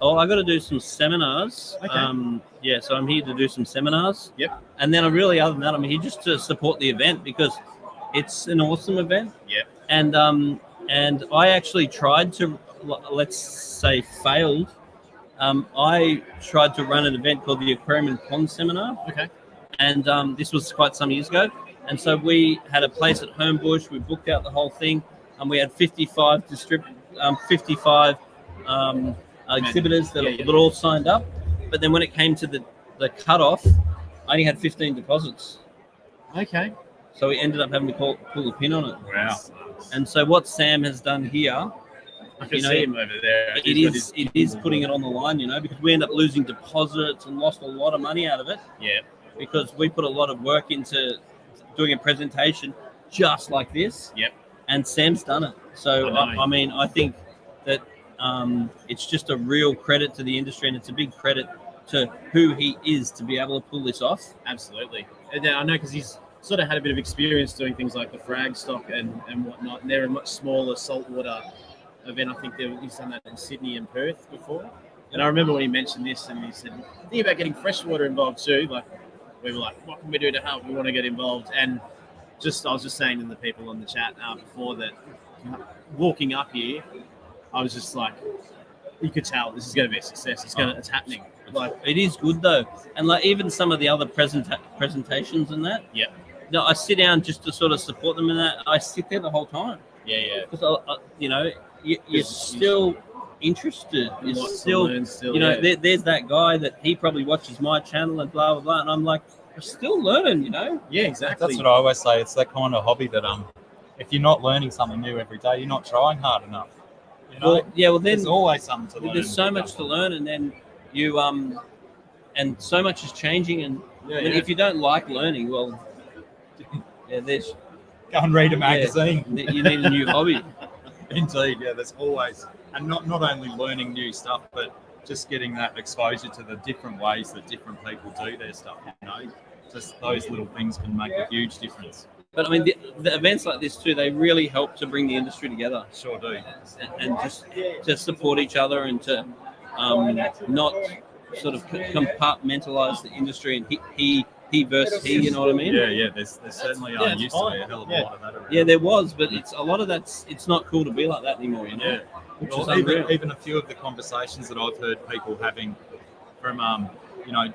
Oh, I got to do some seminars. Okay. So I'm here to do some seminars. Yep. And then other than that, I'm here just to support the event because it's an awesome event. Yep. And I actually tried to, let's say, failed. I tried to run an event called the Aquarium and Pond Seminar. Okay. And this was quite some years ago. And so we had a place at Homebush. We booked out the whole thing. and we had 55 55 exhibitors that all signed up. But then when it came to the cutoff, I only had 15 deposits. Okay. So we ended up having to pull the pin on it. Wow. And so what Sam has done here, I can see him over there. it is putting it on the line, because we end up losing deposits and lost a lot of money out of it. Yeah. Because we put a lot of work into doing a presentation just like this. Yep. And Sam's done it. So I think that it's just a real credit to the industry, and it's a big credit to who he is to be able to pull this off. Absolutely. And I know because he's sort of had a bit of experience doing things like the frag stock and whatnot. And they're a much smaller saltwater event. I think he's done that in Sydney and Perth before. And I remember when he mentioned this, and he said, think about getting freshwater involved too. Like, we were like, what can we do to help? We want to get involved. And I was just saying to the people on the chat before that, walking up here, I was just like, you could tell this is going to be a success. It's happening. Like, it is good though, and like even some of the other presentations and that. Yeah. No, I sit down just to sort of support them in that. I sit there the whole time. Yeah. Because you're still interested. You're still, there's that guy that he probably watches my channel and blah blah blah, and I'm like, I'm still learning. Yeah, exactly. That's what I always say. It's that kind of hobby that if you're not learning something new every day, you're not trying hard enough. Well, then there's always something to learn. There's so much to learn, and then you and so much is changing, and if you don't like learning, well, there's go and read a magazine. You need a new hobby. Indeed, there's always, and not only learning new stuff, but just getting that exposure to the different ways that different people do their stuff. Just those little things can make a huge difference. But I mean, the events like this too, they really help to bring the industry together. Sure do. And just to support each other and to not sort of compartmentalize the industry and he versus he, you know what I mean? Yeah. There's certainly used to be a hell of a lot of that around. Yeah, there was, but it's a lot of that's. It's not cool to be like that anymore, Yeah. Well, even a few of the conversations that I've heard people having from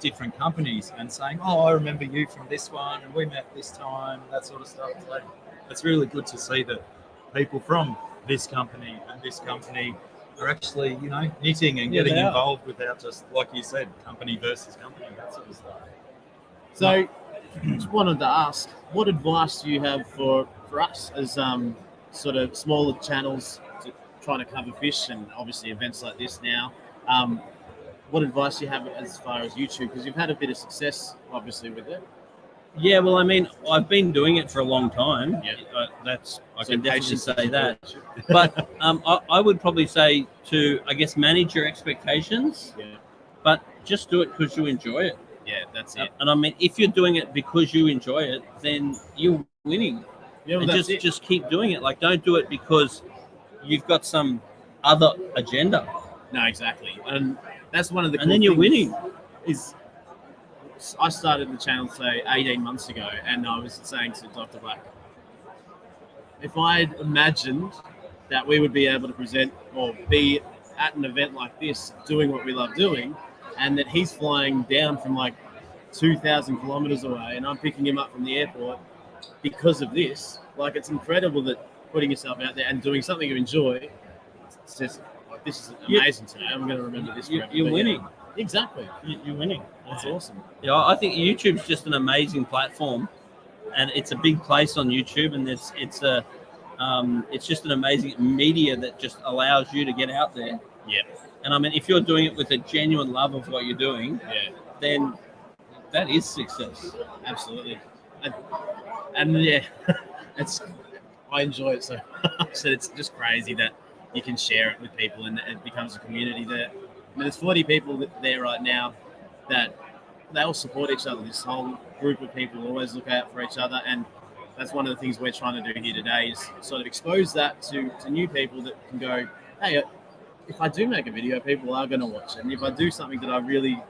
different companies and saying, oh, I remember you from this one and we met this time, that sort of stuff. So it's really good to see that people from this company and this company are actually, knitting and getting involved without just, like you said, company versus company, that sort of stuff. So just wanted to ask, what advice do you have for us as sort of smaller channels trying to cover fish and obviously events like this now? What advice do you have as far as YouTube? Because you've had a bit of success, obviously, with it. Yeah, well, I mean, I've been doing it for a long time. Yeah. I can definitely say that. But I would probably say to, I guess, manage your expectations. Yeah. But just do it because you enjoy it. Yeah, that's it. And I mean, if you're doing it because you enjoy it, then you're winning. Yeah, well, and just keep doing it. Like, don't do it because you've got some other agenda. No, exactly. And that's one of the. And then you're winning. I started the channel, say, 18 months ago, and I was saying to Dr. Black, if I'd imagined that we would be able to present or be at an event like this, doing what we love doing, and that he's flying down from like 2,000 kilometers away, and I'm picking him up from the airport because of this, like, it's incredible that putting yourself out there and doing something you enjoy, it's just like, this is amazing today. I'm going to remember this forever. You're winning. Exactly. You're winning. That's awesome. Yeah, I think YouTube's just an amazing platform, and it's a big place on YouTube, and it's just an amazing media that just allows you to get out there. Yeah. And I mean, if you're doing it with a genuine love of what you're doing, then that is success. Absolutely. And yeah, I enjoy it so much that it's just crazy that you can share it with people and it becomes a community there. I mean, there's 40 people there right now that they all support each other. This whole group of people always look out for each other, and that's one of the things we're trying to do here today is sort of expose that to new people that can go, hey, if I do make a video, people are going to watch it. And if I do something that I really,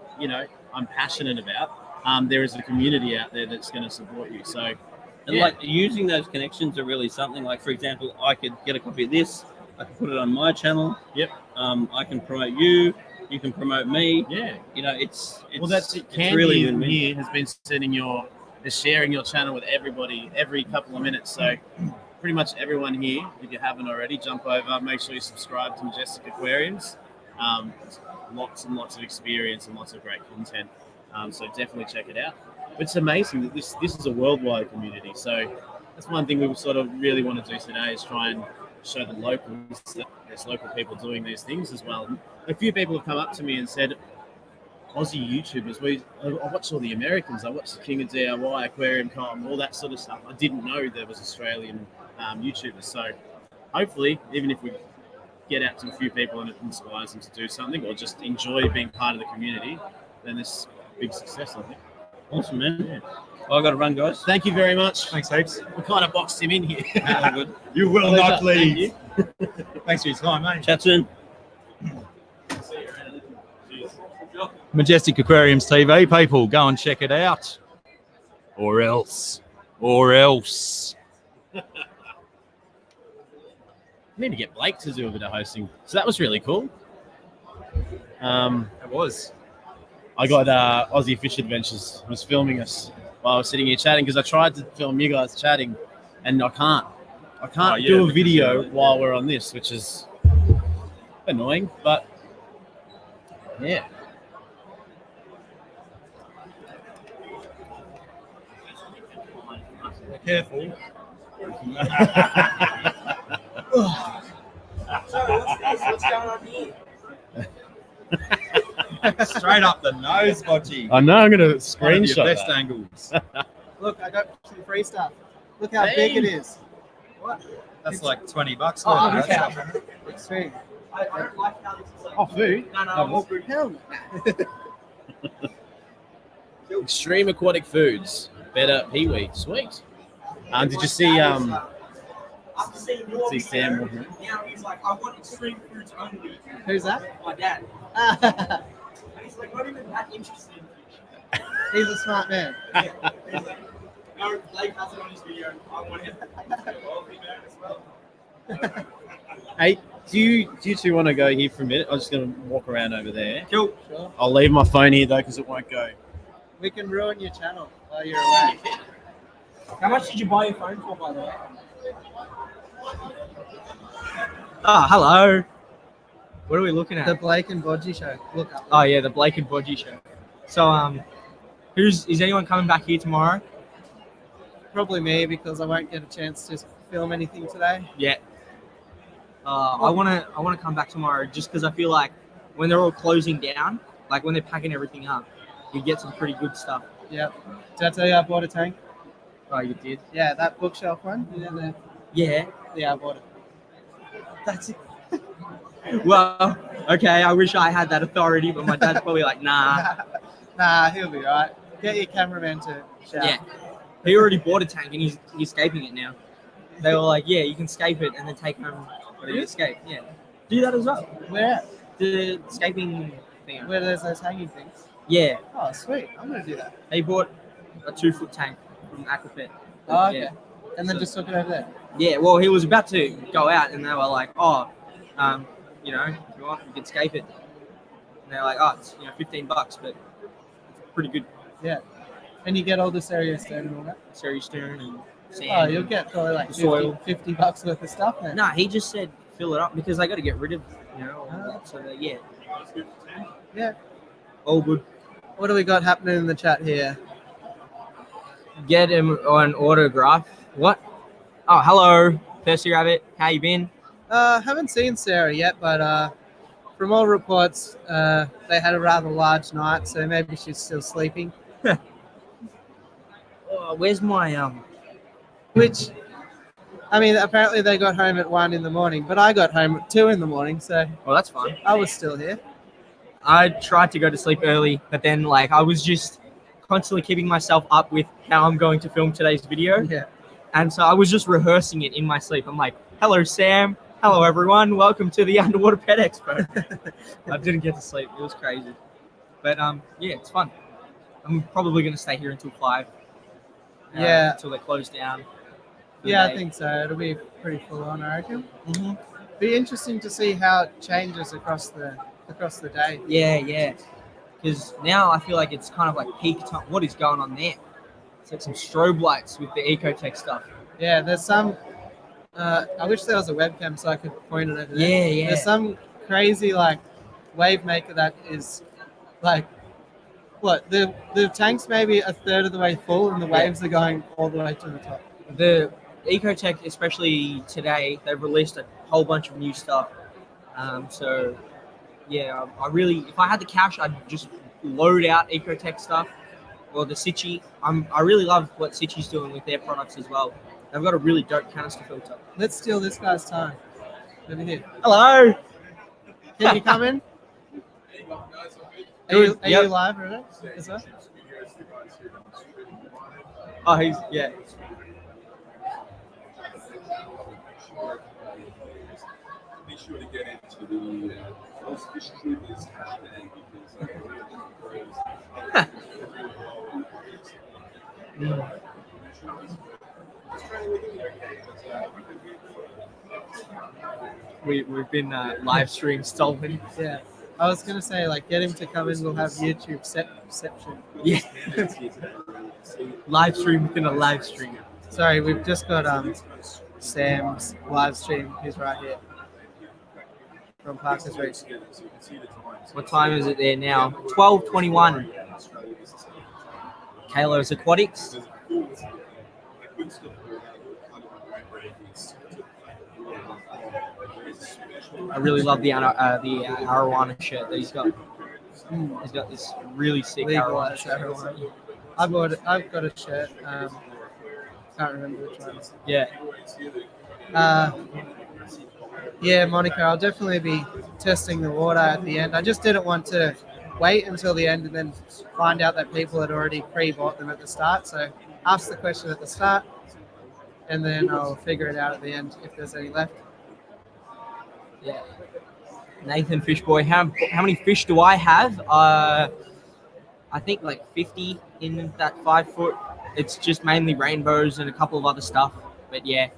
I'm passionate about, there is a community out there that's going to support you. So, and like using those connections are really something. Like, for example, I could get a copy of this, I can put it on my channel. Yep. I can promote you. You can promote me. Yeah. It's well, that's it. Candy really here has been sharing your channel with everybody every couple of minutes. So pretty much everyone here, if you haven't already, jump over. Make sure you subscribe to Majestic Aquariums. Lots and lots of experience and lots of great content. So definitely check it out. But it's amazing that this is a worldwide community. So that's one thing we sort of really want to do today is try and show the locals that there's local people doing these things as well. A few people have come up to me and said, Aussie YouTubers, I watch all the Americans, I watch the King of DIY, Aquarium.com, all that sort of stuff. I didn't know there was Australian YouTubers. So hopefully, even if we get out to a few people and it inspires them to do something or just enjoy being part of the community, then this big success, I think. Awesome, man. Yeah. Well, I got to run, guys. Thank you very much. Thanks, heaps. We kind of boxed him in here. All good. You will Pleasure. not leave. Thank Thanks for your time, mate. Chat soon. Majestic Aquariums TV, people, go and check it out. Or else. I need to get Blake to do a bit of hosting. So that was really cool. It was. I got Aussie Fish Adventures was filming us while I was sitting here chatting because I tried to film you guys chatting and I can't do a video while we're on this, which is annoying, but yeah. Careful. What's going on here? Straight up the nose, Bocci. I know I'm going to One of your screenshot best that. angles. Look, I got some free stuff. Look how big it is. What? That's like $20 worth Oh, of that okay. stuff. It's free. I like how this is like. Oh, food? No. Hell no. Extreme Aquatic Foods. Better Peewee. Sweet. Did you see After seeing your see Sam video, walking? now he's like, I want extreme foods only. Who's that? My dad. And he's like, not even that interested in fish. He's a smart man. He's like, no, Blake has it on his video. I want him as well. Hey, do you two want to go here for a minute? I'm just going to walk around over there. Cool. Sure. I'll leave my phone here though because it won't go. We can ruin your channel while you're away. How much did you buy your phone for, by the way? Ah, Hello. What are we looking The Blake and Bodgy show. Look up. Oh yeah, the Blake and Bodgy show. So is anyone coming back here tomorrow? Probably me because I won't get a chance to film anything today. Yeah. I wanna come back tomorrow just because I feel like when they're all closing down, like when they're packing everything up, you get some pretty good stuff. Yep. Did I tell you I bought a tank? Oh, you did? Yeah, that bookshelf one. Yeah. Yeah, I bought it. That's it. Well, okay. I wish I had that authority, but my dad's probably like, nah. Nah, he'll be right. Get your cameraman to shout. Yeah. He already bought a tank and he's escaping it now. They were like, yeah, you can escape it and then take home whatever you escape. Yeah. Do that as well. Where at? The escaping thing. Where there's those hanging things? Yeah. Oh, sweet. I'm going to do that. They bought a 2-foot tank from Aquapet. Oh, okay. Yeah. And then just took it over there. Yeah, well, he was about to go out, and they were like, "Oh, you know, if you want, you can escape it." And they're like, "Oh, it's $15, but it's pretty good." Yeah. And you get all this area stone and all that. Series stern and sand. Oh, you'll get probably like soil. $50 worth of stuff then. Nah, he just said fill it up because they got to get rid of, all that. So yeah. Yeah. All good. What do we got happening in the chat here? Get him an autograph. What? Oh, hello, Percy Rabbit. How you been? Haven't seen Sarah yet, but from all reports, they had a rather large night, so maybe she's still sleeping. Oh, where's my Which, I mean, apparently they got home at 1 a.m, but I got home at 2 a.m, so Well, that's fine. I was still here. I tried to go to sleep early, but then like I was just constantly keeping myself up with how I'm going to film today's video. Yeah. And so I was just rehearsing it in my sleep. I'm like, hello, Sam. Hello, everyone. Welcome to the Underwater Pet Expo. I didn't get to sleep. It was crazy. But yeah, it's fun. I'm probably going to stay here until 5. Yeah. Until they close down. Yeah, I think so. It'll be pretty full on, I reckon. Mm-hmm. Be interesting to see how it changes across the day. Yeah. Because now I feel like it's kind of like peak time. What is going on there? It's like some strobe lights with the Ecotech stuff. Yeah, there's some I wish there was a webcam so I could point it over there. Yeah, yeah. There's some crazy like wave maker that is like what the tank's maybe a third of the way full and the waves are going all the way to the top. The Ecotech, especially today, they've released a whole bunch of new stuff. So yeah, I really, if I had the cash, I'd just load out Ecotech stuff or the Sichi. I really love what Sichi's doing with their products as well. They've got a really dope canister filter. Let's steal this guy's time. Over here. Hello. Can you come in? Are you live already? As well? Oh, he's yeah. Be sure to get into the first fish troopers hashtag We've been live stream stolen. Yeah. I was gonna say like get him to come in. We'll have YouTube reception. Yeah. Live stream within a live stream. Sorry, we've just got Sam's live stream. He's right here from Parker's Reef. What time is it there now? 12:21. Kalo's Aquatics. I really love the Arowana shirt that he's got. He's got this really sick Arowana shirt. I've got a shirt. Can't remember which one. Yeah. Yeah, Monica, I'll definitely be testing the water at the end. I just didn't want to wait until the end and then find out that people had already pre-bought them at the start. So ask the question at the start, and then I'll figure it out at the end if there's any left. Yeah. Nathan Fishboy, how many fish do I have? I think like 50 in that 5 foot. It's just mainly rainbows and a couple of other stuff. But yeah.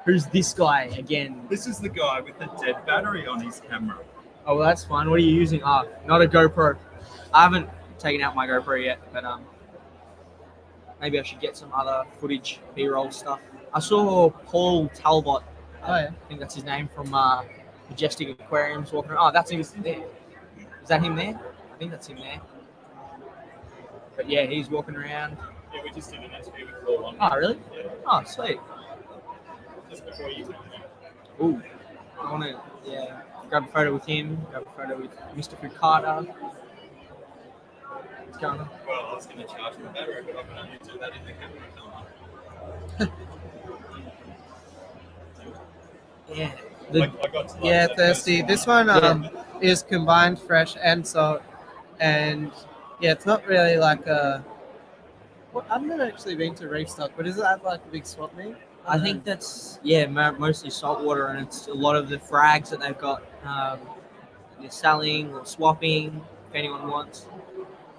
Who's this guy again? This is the guy with the dead battery on his camera. Oh, well, that's fine. What are you using? Not a GoPro. I haven't taken out my GoPro yet, but maybe I should get some other footage, B-roll stuff. I saw Paul Talbot. Oh, yeah. I think that's his name from Majestic Aquariums walking around. Oh, that's him there. Is that him there? I think that's him there. But yeah, he's walking around. Yeah, we just did an SP with Paul on. Oh, really? Yeah. Oh, sweet. Just before you came there. Ooh. I want to, grab a photo with him, grab a photo with Mr. Fukada. What's going on? Well, I was going to charge my battery, but I can only do that in the camera. Yeah. I got to Yeah, thirsty. This one is combined fresh and salt, and yeah, it's not really like a. Well, I've never actually been to Reef Stock, but is that like a big swap meet? I think that's mostly saltwater, and it's a lot of the frags that they've got. They're selling or swapping if anyone wants.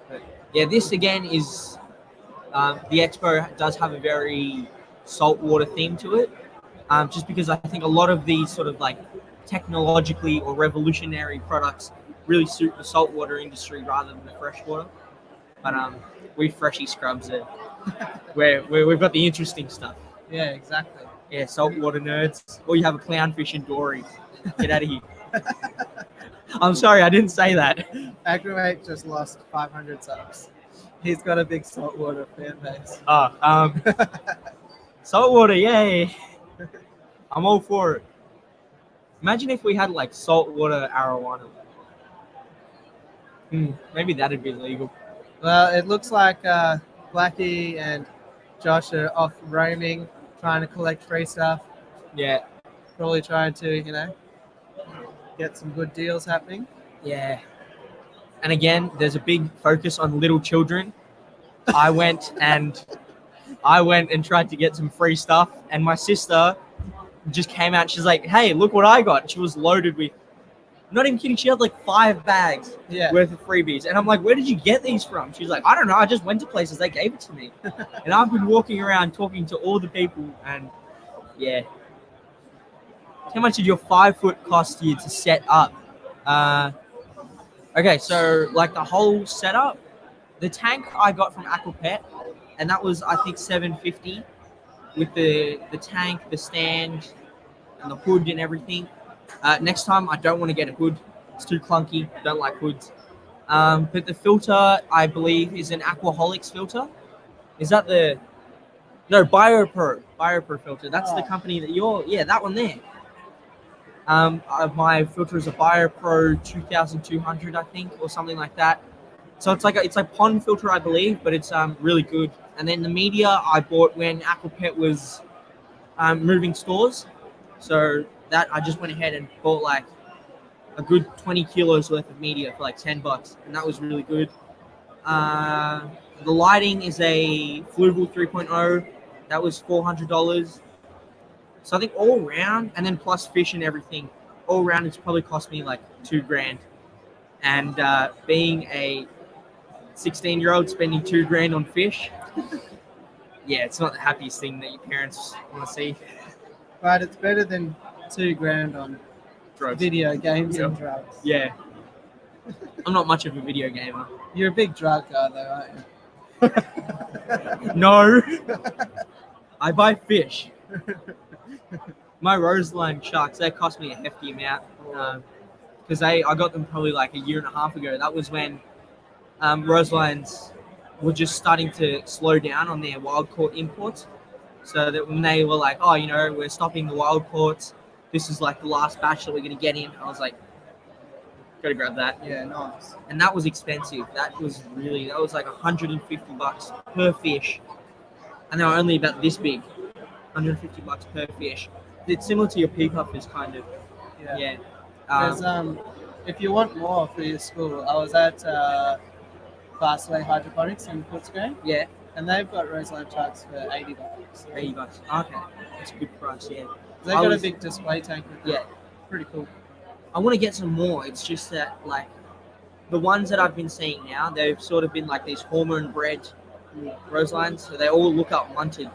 But yeah, this again is the Expo does have a very saltwater theme to it. Just because I think a lot of these sort of like technologically or revolutionary products really suit the saltwater industry rather than the freshwater. But we freshy scrubs it, where we've got the interesting stuff. Yeah, exactly. Yeah, saltwater nerds. Or you have a clownfish and dory. Get out of here. I'm sorry, I didn't say that. Agrovate just lost 500 subs. He's got a big saltwater fan base. Saltwater, yay. I'm all for it. Imagine if we had like saltwater arowana. Maybe that'd be legal. Well, it looks like Blackie and Josh are off roaming, trying to collect free stuff. Yeah. Probably trying to, get some good deals happening. Yeah. And again, there's a big focus on little children. I went and tried to get some free stuff, and my sister just came out. She's like, "Hey, look what I got!" She was loaded with, not even kidding, she had like 5 bags worth of freebies, and I'm like, "Where did you get these from?" She's like, "I don't know. I just went to places. They gave it to me." And I've been walking around talking to all the people, and yeah. How much did your 5 foot cost you to set up? Okay, so like the whole setup, the tank I got from Aquapet, and that was I think $750. with the tank, the stand, and the hood and everything. Next time, I don't want to get a hood. It's too clunky. Don't like hoods. But the filter, I believe, is an Aquaholics filter. Is that the... No, BioPro filter. That's the company that that one there. My filter is a BioPro 2200, I think, or something like that. So it's like pond filter, I believe, but it's really good. And then the media I bought when Aquapet was moving stores. So that I just went ahead and bought like a good 20 kilos worth of media for like $10, and that was really good. The lighting is a Fluval 3.0. That was $400. So I think all round, and then plus fish and everything, all round it's probably cost me like $2,000. And being a 16-year-old spending $2,000 on fish, yeah, it's not the happiest thing that your parents want to see. But it's better than $2,000 on Drugs. video games and drugs. Yeah. I'm not much of a video gamer. You're a big drug guy, though, aren't you? No. I buy fish. My Roseline sharks, they cost me a hefty amount. Because I got them probably like a year and a half ago. That was when Roselines were just starting to slow down on their wild caught imports. So that when they were like, oh, we're stopping the wild caughts. This is like the last batch that we're going to get in. I was like, gotta grab that. Yeah, nice. And that was expensive. That was like $150 per fish. And they were only about this big. $150 per fish. It's similar to your kickoff, kind of. Yeah. There's, if you want more for your school, I was at Fastway Hydroponics in Footscray. Yeah. And they've got Roseline trucks for $80. $80. Okay. That's a good price, yeah. They've got a big display tank with yeah. Pretty cool. I want to get some more. It's just that, like, the ones that I've been seeing now, they've sort of been like these hormone-bred Roselines, so they all look up munted,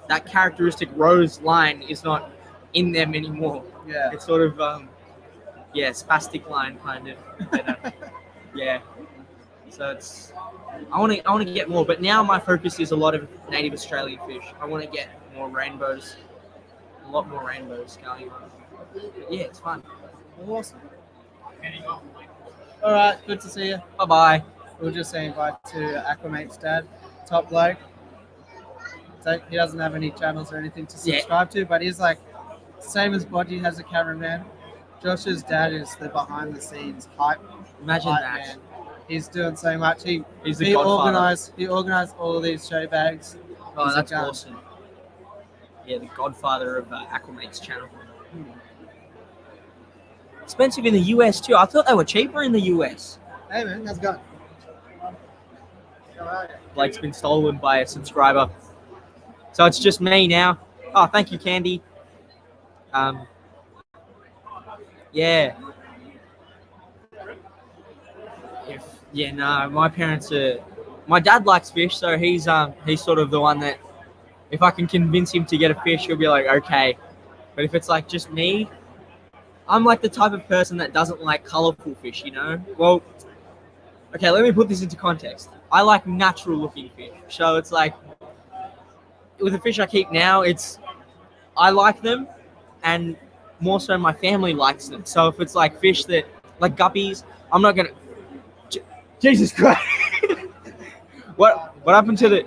That characteristic rose line is not in them anymore. Yeah. It's sort of, spastic line kind of. Yeah. So it's, I want to get more, but now my focus is a lot of native Australian fish. I want to get more rainbows, a lot more rainbows going on. But yeah, it's fun. Awesome. All right, good to see you. Bye-bye. We'll just say bye to Aquamate's dad, top bloke. So he doesn't have any channels or anything to subscribe to, but he's like, same as Bodgy has a cameraman. Josh's dad is the behind-the-scenes hype. Imagine hype that. Man. He's doing so much. He's the godfather. He organized all these show bags. Oh, that's awesome. Yeah, the godfather of Aquamate's channel. Expensive in the US too. I thought they were cheaper in the US. Hey man, how's it going? Blake's been stolen by a subscriber. So it's just me now. Oh, thank you, Candy. Yeah. My parents are... My dad likes fish, so he's sort of the one that if I can convince him to get a fish, he'll be like, okay. But if it's like just me, I'm like the type of person that doesn't like colorful fish, Well, okay, let me put this into context. I like natural looking fish. So it's like, with the fish I keep now, I like them, and more so my family likes them. So if it's like fish that, like guppies, I'm not gonna, Jesus Christ. What happened to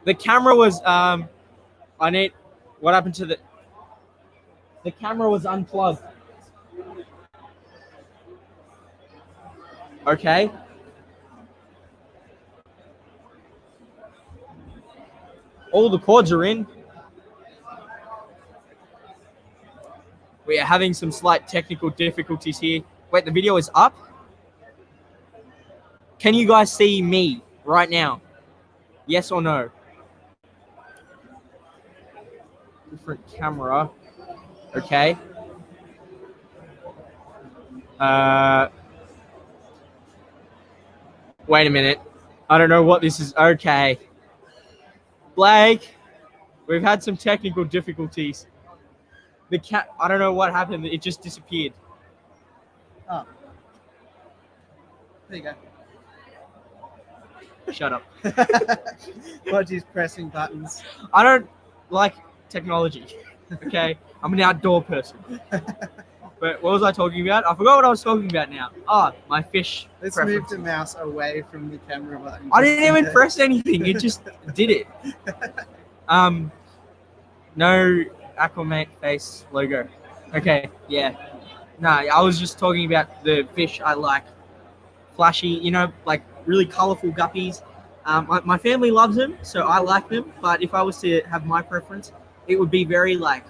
the camera was, what happened to the camera was unplugged. Okay. All the cords are in. We are having some slight technical difficulties here. Wait, the video is up? Can you guys see me right now? Yes or no? Different camera. Okay. Wait a minute. I don't know what this is. Okay. Blake, we've had some technical difficulties. The cat, I don't know what happened. It just disappeared. Oh. There you go. Shut up. Bodgy's pressing buttons. I don't like technology. Okay, I'm an outdoor person. But what was I talking about? I forgot what I was talking about now. My fish. Let's move preferences. the mouse away from the camera button. I didn't even press anything. It just did it. No Aquamate face logo. Okay, yeah. No, I was just talking about the fish I like. Flashy, like really colorful guppies. My family loves them, so I like them. But if I was to have my preference, it would be very like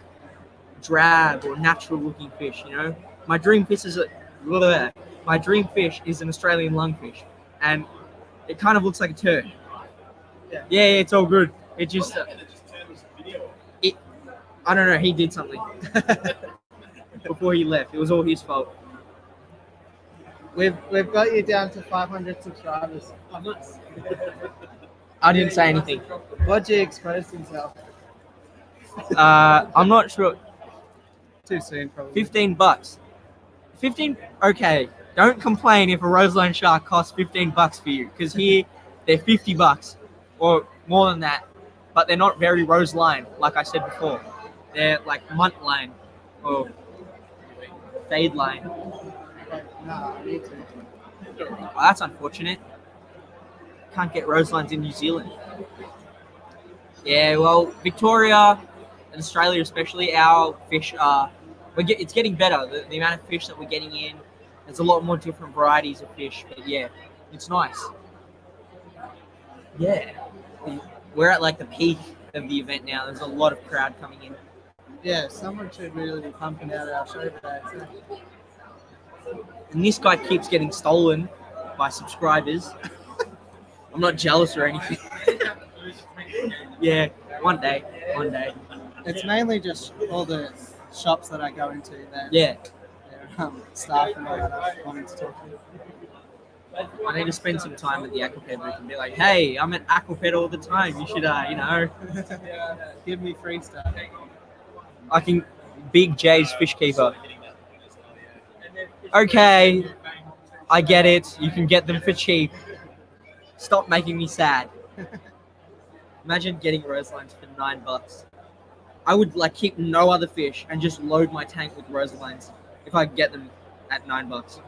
drab or natural looking fish. My dream fish is an Australian lungfish, and it kind of looks like a turd. Yeah, it's all good. It just I don't know. He did something before he left. It was all his fault. We've got you down to 500 subscribers. Oh, nice. I didn't say anything. What'd you expose himself? I'm not sure. Too soon, probably. $15. 15. Okay. Don't complain if a roseline shark costs $15 for you, because here they're $50 or more than that, but they're not very roseline, like I said before. They're like munt line or fade line. No, me too. Well, that's unfortunate. Can't get roselines in New Zealand. Yeah, well, Victoria and Australia especially, our fish are... it's getting better. The amount of fish that we're getting in, there's a lot more different varieties of fish. But yeah, it's nice. Yeah. We're at like the peak of the event now. There's a lot of crowd coming in. Yeah, someone should really be pumping out our showbags. And this guy keeps getting stolen by subscribers. I'm not jealous or anything. Yeah, one day. It's mainly just all the shops that I go into there. Yeah. Their staff and all that wanting to talk to you. I need to spend some time at the Aquaped booth and be like, hey, I'm at Aquaped all the time. You should, Give me free stuff. I can... Big J's Fish Keeper. Okay, I get it. You can get them for cheap. Stop making me sad. Imagine getting roselines for $9. I would like keep no other fish and just load my tank with roselines if I could get them at $9,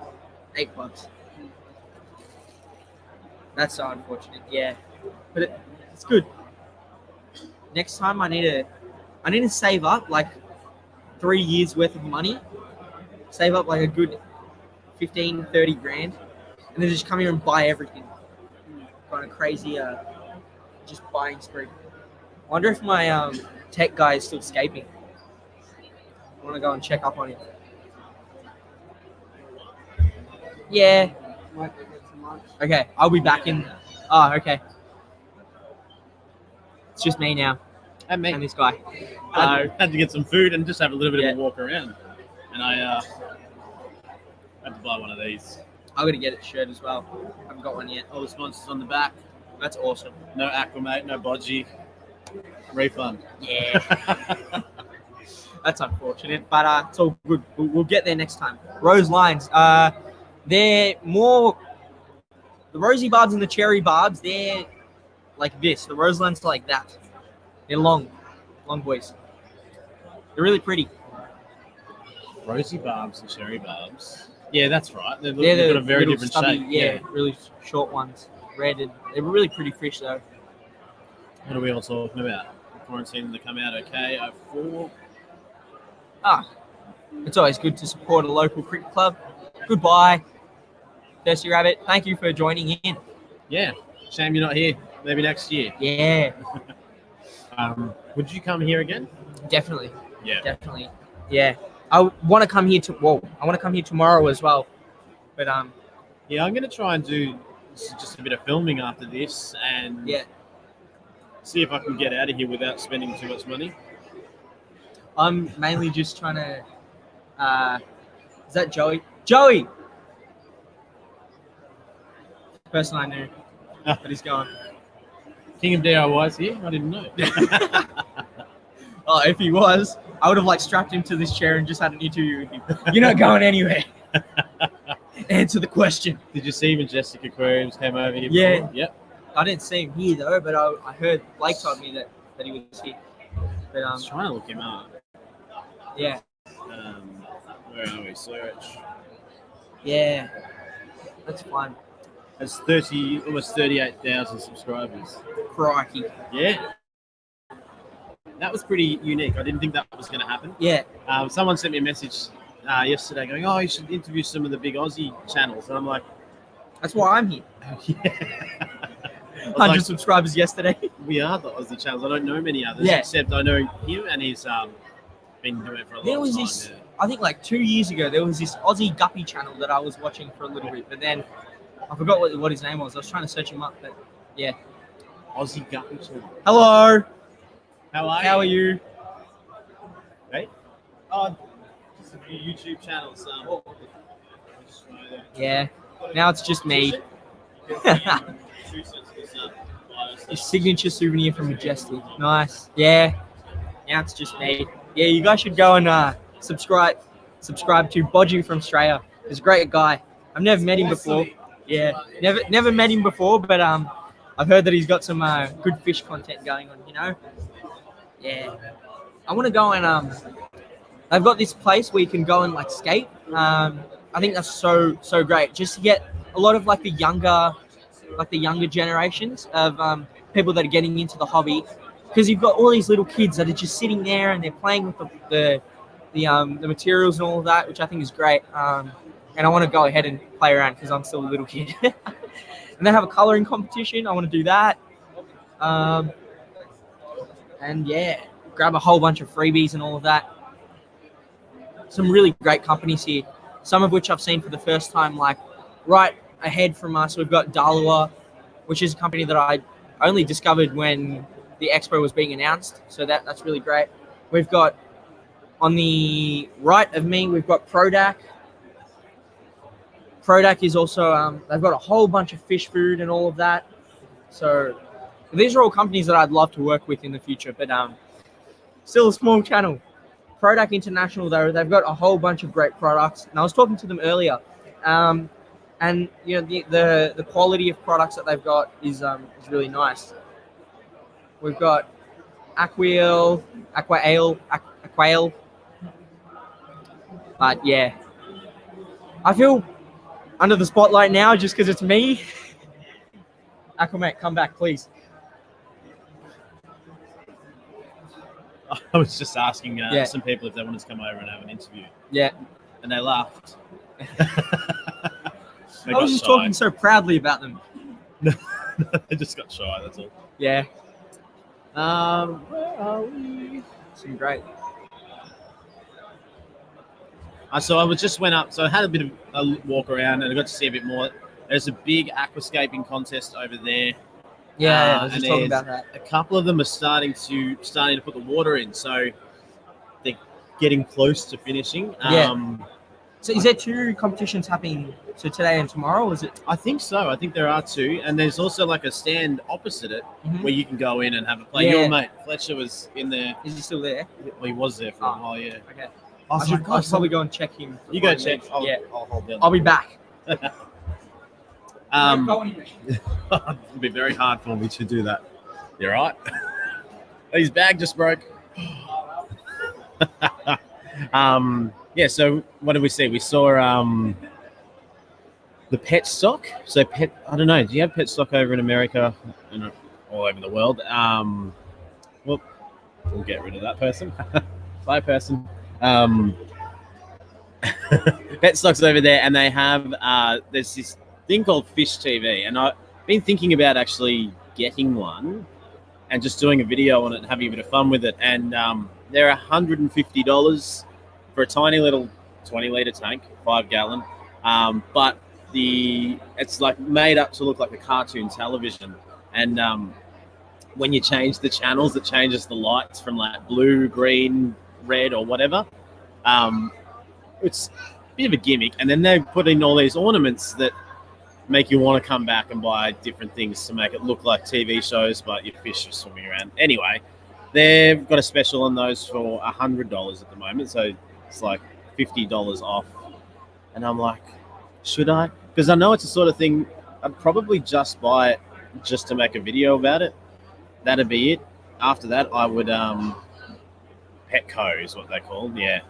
$8. That's so unfortunate. Yeah, but it's good. Next time I need to save up like 3 years worth of money. Save up like a good 15-30 grand, and then just come here and buy everything. Got a crazy just buying spree. I wonder if my tech guy is still escaping. I want to go and check up on him. Yeah. Okay, I'll be back in. Oh, okay. It's just me now. And me. And this guy. Had to get some food and just have a little bit of a walk around. And I had to buy one of these. I'm going to get a shirt as well. I haven't got one yet. All the sponsors on the back. That's awesome. No Aquamate, no Bodgy. Refund. Yeah. That's unfortunate, but it's all good. We'll get there next time. Rose lines. They're more... The rosy barbs and the cherry barbs, they're like this. The rose lines are like that. They're long boys. They're really pretty. Rosy barbs and cherry barbs. Yeah, that's right. They've They're got a very little different stubby, shape. Yeah, really short ones. Red. And they're really pretty fish, though. What are we all talking about? Quarantine to come out okay. 04. It's always good to support a local cricket club. Goodbye, Thirsty Rabbit. Thank you for joining in. Yeah. Shame you're not here. Maybe next year. Yeah. Would you come here again? Definitely. Yeah. Definitely. Yeah. I want to come here I want to come here tomorrow as well. But yeah, I'm going to try and do just a bit of filming after this and see if I can get out of here without spending too much money. I'm mainly just trying to is that Joey? Joey! Person I knew. But he's gone. King of DIY's here? I didn't know. Oh, if he was, I would have strapped him to this chair and just had an interview with him. You're not going anywhere. Answer the question. Did you see Majestic Aquariums came over here? Yeah. Before? Yep. I didn't see him here though, but I heard Blake told me that he was here. But I was trying to look him up. yeah, Where are we? Search. yeah, that's fine. Has almost 38,000 subscribers. Crikey. Yeah. That was pretty unique. I didn't think that was going to happen. Yeah, Someone sent me a message yesterday going, "Oh, you should interview some of the big Aussie channels." And I'm like, that's why I'm here. yeah. 100 subscribers yesterday. We are the Aussie channels. I don't know many others, Yeah. except I know him, and he's been doing it for a long time. There was this, I think like 2 years ago, there was this Aussie Guppy channel that I was watching for a little bit, but then I forgot what his name was. I was trying to search him up, but yeah. Aussie Guppy channel. Hello. How are you? Hey? Oh, just a few YouTube channels. Yeah. Now it's just me. Your signature souvenir from Majestic. Nice. Yeah. Now it's just me. Yeah, you guys should go and subscribe to Bodgy from Australia. He's a great guy. I've never met him before. Yeah. Never met him before, but I've heard that he's got some good fish content going on, you know? Yeah. I want to go and I've got this place where you can go and like skate. I think that's so great. Just to get a lot of like the younger generations of people that are getting into the hobby, because you've got all these little kids that are just sitting there and they're playing with the materials and all of that, which I think is great. And I want to go ahead and play around because I'm still a little kid. And they have a coloring competition. I want to do that. And yeah, grab a whole bunch of freebies and all of that. Some really great companies here, some of which I've seen for the first time, like right ahead from us. We've got Dalawa, which is a company that I only discovered when the Expo was being announced. So that's really great. We've got on the right of me, we've got Prodac. Prodac is also, they've got a whole bunch of fish food and all of that. So these are all companies that I'd love to work with in the future, but still a small channel. Prodac International, though, they've got a whole bunch of great products. And I was talking to them earlier. And you know the quality of products that they've got is really nice. We've got Aquail. But yeah, I feel under the spotlight now just because it's me. Aquamate, come back, please. I was just asking Yeah. some people if they wanted to come over and have an interview, Yeah, and they laughed. They I was got just shy. talking so proudly about them. They just got shy. That's all. Yeah, Where are we? some great. So I just went up. So I had a bit of a walk around, and I got to see a bit more. There's a big aquascaping contest over there. Yeah, I was and just talking there's about that. A couple of them are starting to put the water in, so they're getting close to finishing. Yeah. So is there 2 competitions happening? So today and tomorrow, or is it? I think so. I think there are 2, and there's also like a stand opposite it where you can go in and have a play. Yeah. Your mate Fletcher was in there. Is he still there? Well, he was there for a while. Yeah. Okay. I was like, I should probably go and check him. You go before I check. leave. I'll, Yeah. I'll hold down. I'll be back. It'd be very hard for me to do that. You right? His bag just broke. Yeah. So what did we see? We saw the pet stock. So I don't know. Do you have pet stock over in America and all over the world? Well, we'll get rid of that person. Bye, person. Pet stock's over there, and they have there's this thing called Fish TV, and I've been thinking about actually getting one and just doing a video on it and having a bit of fun with it. And they're $150 for a tiny little 20-liter tank, 5-gallon. But it's like made up to look like a cartoon television. And when you change the channels, it changes the lights from like blue, green, red, or whatever. It's a bit of a gimmick. And then they put in all these ornaments that make you want to come back and buy different things to make it look like TV shows, but your fish are swimming around. Anyway, they've got a special on those for $100 at the moment, so it's like $50 off. And I'm like, should I? Because I know it's the sort of thing I'd probably just buy it just to make a video about it. That'd be it. After that, I would Petco is what they're called. Yeah.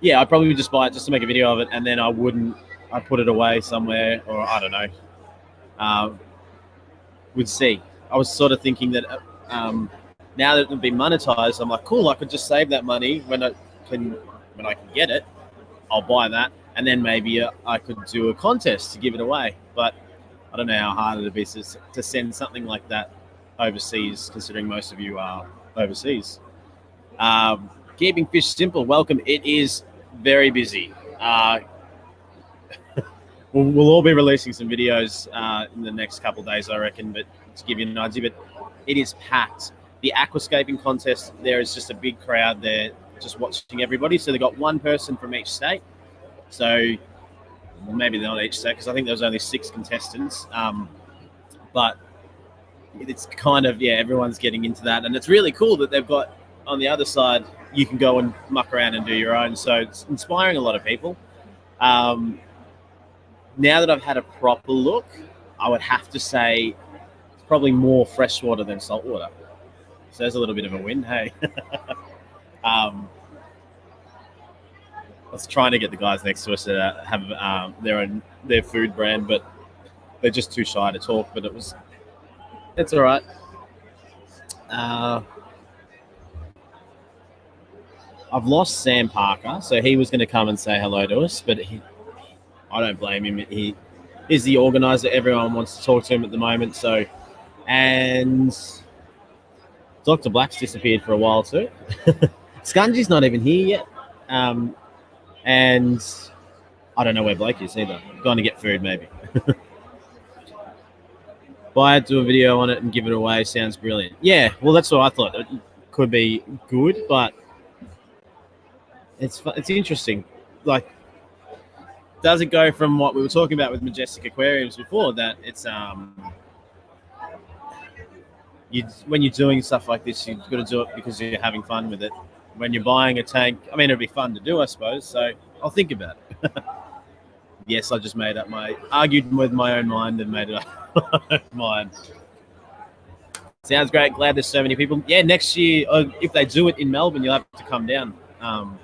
Yeah, I probably would just buy it just to make a video of it, and then I'd put it away somewhere, or I don't know. We'd see. I was sort of thinking that now that it would be monetized, I'm like, cool, I could just save that money when I can get it. I'll buy that, and then maybe I could do a contest to give it away. But I don't know how hard it'd be to send something like that overseas, considering most of you are overseas. Keeping fish simple. Welcome. It is very busy. We'll all be releasing some videos in the next couple of days, I reckon, but to give you an idea, but it is packed. The aquascaping contest, there is just a big crowd there just watching everybody. So they've got one person from each state. So maybe they're not each state, because I think there was only 6 contestants. But it's kind of, everyone's getting into that. And it's really cool that they've got, on the other side, you can go and muck around and do your own. So it's inspiring a lot of people. Now that I've had a proper look, I would have to say it's probably more freshwater than saltwater. So there's a little bit of a win, hey. I was trying to get the guys next to us to have their food brand, but they're just too shy to talk. But it's all right. I've lost Sam Parker, so he was going to come and say hello to us, but I don't blame him. He is the organizer. Everyone wants to talk to him at the moment. So, and Dr. Black's disappeared for a while too. Scungy's not even here yet. And I don't know where Blake is either. Going to get food maybe. Buy it, do a video on it and give it away. Sounds brilliant. Yeah, well, that's what I thought. It could be good, but it's interesting. Like, does it go from what we were talking about with Majestic Aquariums before, that it's when you're doing stuff like this, you've got to do it because you're having fun with it. When you're buying a tank, I mean, it'd be fun to do, I suppose. So I'll think about it. Yes, I just argued with my own mind and made it up mine. Sounds great. Glad there's so many people. Yeah, next year, if they do it in Melbourne, you'll have to come down. I'll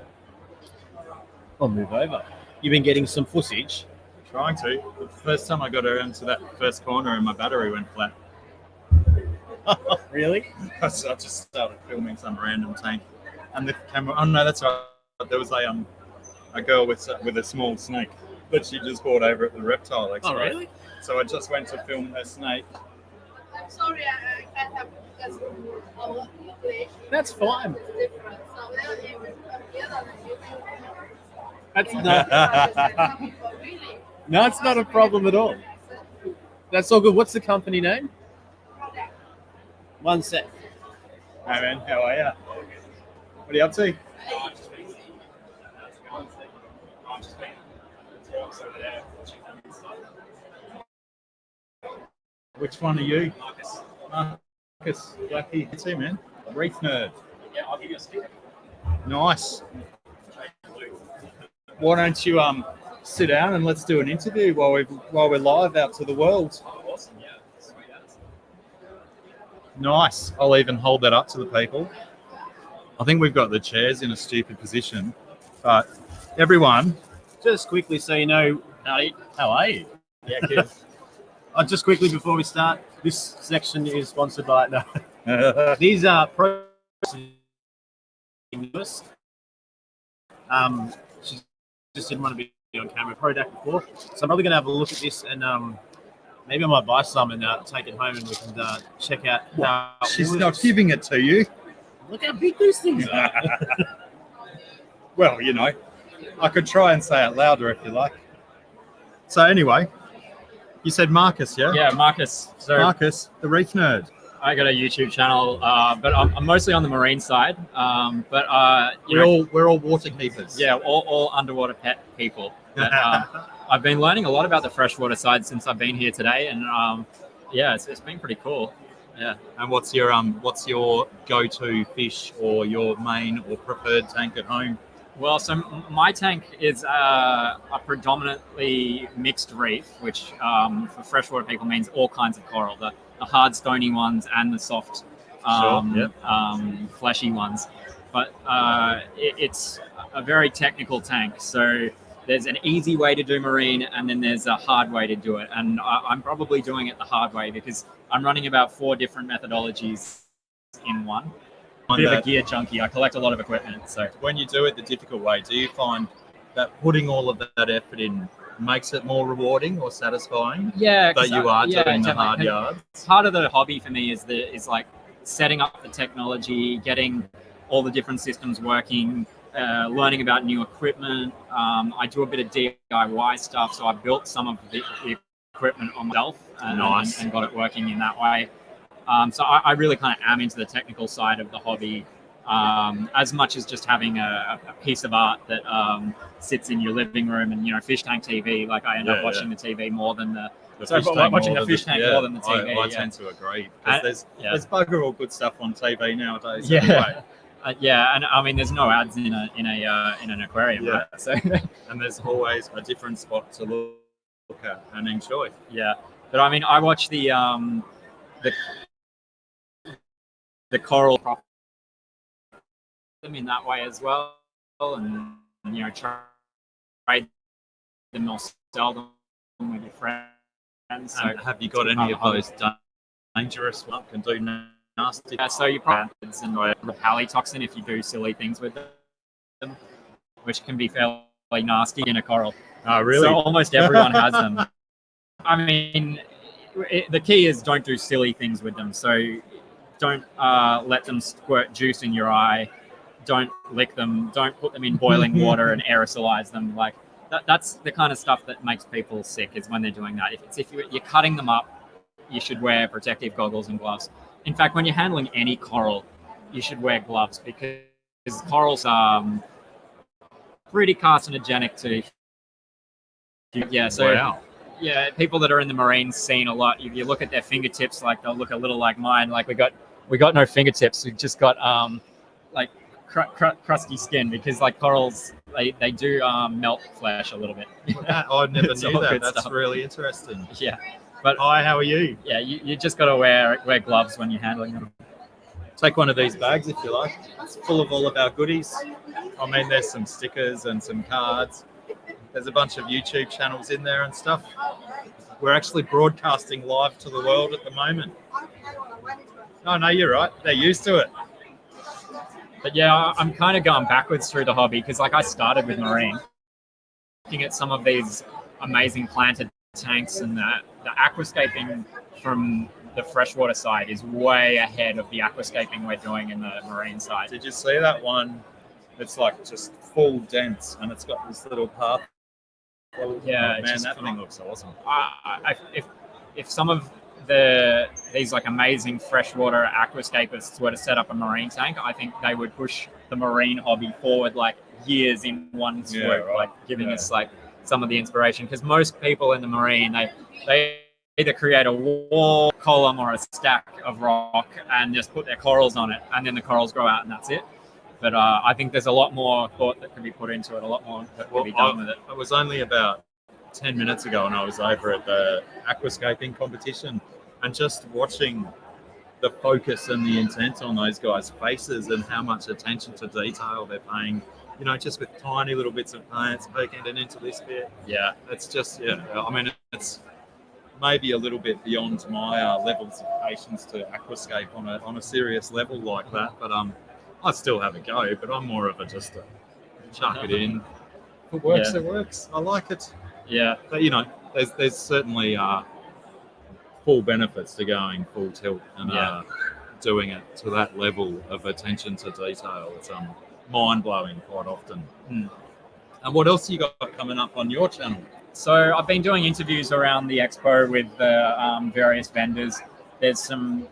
move over. You've been getting some footage. Trying to. The first time I got around to that first corner and my battery went flat. Really? I just started filming some random tank. And the camera, oh no, that's right. There was a girl with a small snake, but she just bought over at the reptile expo. Oh, really? So I just went to film her snake. I'm sorry, I can't have because our English That's fine. is different. So That's not. No, it's not a problem at all. That's all good. What's the company name? One sec. Hey man, how are you? What are you up to? Which one are you? Marcus. Lucky. You too, man. Reef Nerd. Yeah, I'll give you a stick. Nice. Why don't you sit down and let's do an interview while we're live out to the world. Awesome, yeah. Sweet as. Nice. I'll even hold that up to the people. I think we've got the chairs in a stupid position, but everyone. Just quickly, so you know, how are you? Yeah, good. Just quickly before we start, this section is sponsored by these are pro. She just didn't want to be on camera. Product before, so I'm probably gonna have a look at this and maybe I might buy some and take it home and we can check out how. She's not giving it to you. Look how big these things are. Well, you know, I could try and say it louder if you like. So anyway, you said Marcus, yeah? Yeah, Marcus. So Marcus, the Reef Nerd. I got a YouTube channel, but I'm mostly on the marine side. We're all water keepers. Yeah, all underwater pet people. But, I've been learning a lot about the freshwater side since I've been here today, and it's been pretty cool. Yeah. And what's your go-to fish or your main or preferred tank at home? Well, so my tank is a predominantly mixed reef, which for freshwater people means all kinds of coral, the hard stony ones and the soft fleshy ones. But it's a very technical tank. So there's an easy way to do marine, and then there's a hard way to do it. And I'm probably doing it the hard way because I'm running about 4 different methodologies in one. Bit of a gear junkie. I collect a lot of equipment. So when you do it the difficult way, do you find that putting all of that effort in makes it more rewarding or satisfying? Yeah, that you are doing the hard yards. Part of the hobby for me is like setting up the technology, getting all the different systems working, learning about new equipment. I do a bit of DIY stuff, so I built some of the equipment on myself and got it working in that way. So I really kind of am into the technical side of the hobby, as much as just having a piece of art that sits in your living room and, fish tank TV. Like I end up watching the TV more than watching the fish tank more than the TV. I tend to agree. There's bugger all good stuff on TV nowadays. Yeah. And I mean, there's no ads in an aquarium, right? So, and there's always a different spot to look at and enjoy. Yeah, but I mean, I watch the coral them in that way as well, and try them or sell them with your friends. So have you got any of those dangerous ones can do nasty? Yeah, so you probably and the polytoxin if you do silly things with them, which can be fairly nasty in a coral. Oh, really? So almost everyone has them. I mean, the key is don't do silly things with them. So don't let them squirt juice in your eye. Don't lick them. Don't put them in boiling water and aerosolize them. Like that's the kind of stuff that makes people sick is when they're doing that. If you're cutting them up, you should wear protective goggles and gloves. In fact, when you're handling any coral, you should wear gloves because corals are pretty carcinogenic to. Yeah. So. Wow. Yeah, people that are in the marine scene a lot. If you look at their fingertips, like they'll look a little like mine. Like we got no fingertips. We just got like crusty skin because like corals they do melt flesh a little bit. I never knew that. That's stuff. Really interesting. Yeah, but hi, how are you? Yeah, you just got to wear gloves when you're handling them. Take one of these bags if you like. It's full of all of our goodies. I mean, there's some stickers and some cards. There's a bunch of YouTube channels in there and stuff. We're actually broadcasting live to the world at the moment. Oh, no, you're right. They're used to it. But yeah, I'm kind of going backwards through the hobby because like I started with marine. Looking at some of these amazing planted tanks and the aquascaping from the freshwater side is way ahead of the aquascaping we're doing in the marine side. Did you see that one? It's like just full dense and it's got this little path. Yeah, man, that thing looks awesome. If some of these like amazing freshwater aquascapists were to set up a marine tank, I think they would push the marine hobby forward like years in one swoop, like giving us like some of the inspiration. Because most people in the marine, they either create a wall, column, or a stack of rock and just put their corals on it, and then the corals grow out, and that's it. But I think there's a lot more thought that can be put into it, a lot more that can be done with it. It was only about 10 minutes ago and I was over at the aquascaping competition and just watching the focus and the intent on those guys' faces and how much attention to detail they're paying, just with tiny little bits of plants poking it into this bit. Yeah, it's just, I mean, it's maybe a little bit beyond my levels of patience to aquascape on a serious level like that, but I still have a go, but I'm more of a just chuck it in. If it works, it works. I like it. Yeah. But, there's certainly full benefits to going full tilt and doing it to that level of attention to detail. It's mind-blowing quite often. Mm. And what else you got coming up on your channel? So I've been doing interviews around the Expo with various vendors. There's some...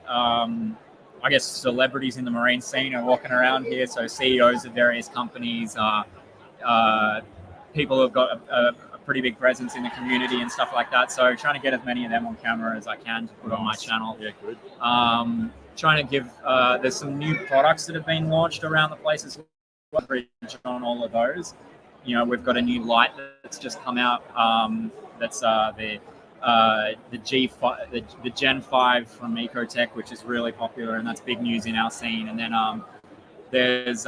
I guess celebrities in the marine scene are walking around here. So CEOs of various companies, people who've got a pretty big presence in the community and stuff like that. So trying to get as many of them on camera as I can to put on my channel. Yeah, good. Trying to give, there's some new products that have been launched around the place as well. On all of those. We've got a new light that's just come out. That's the the G5, the Gen 5 from Ecotech, which is really popular, and that's big news in our scene. And then there's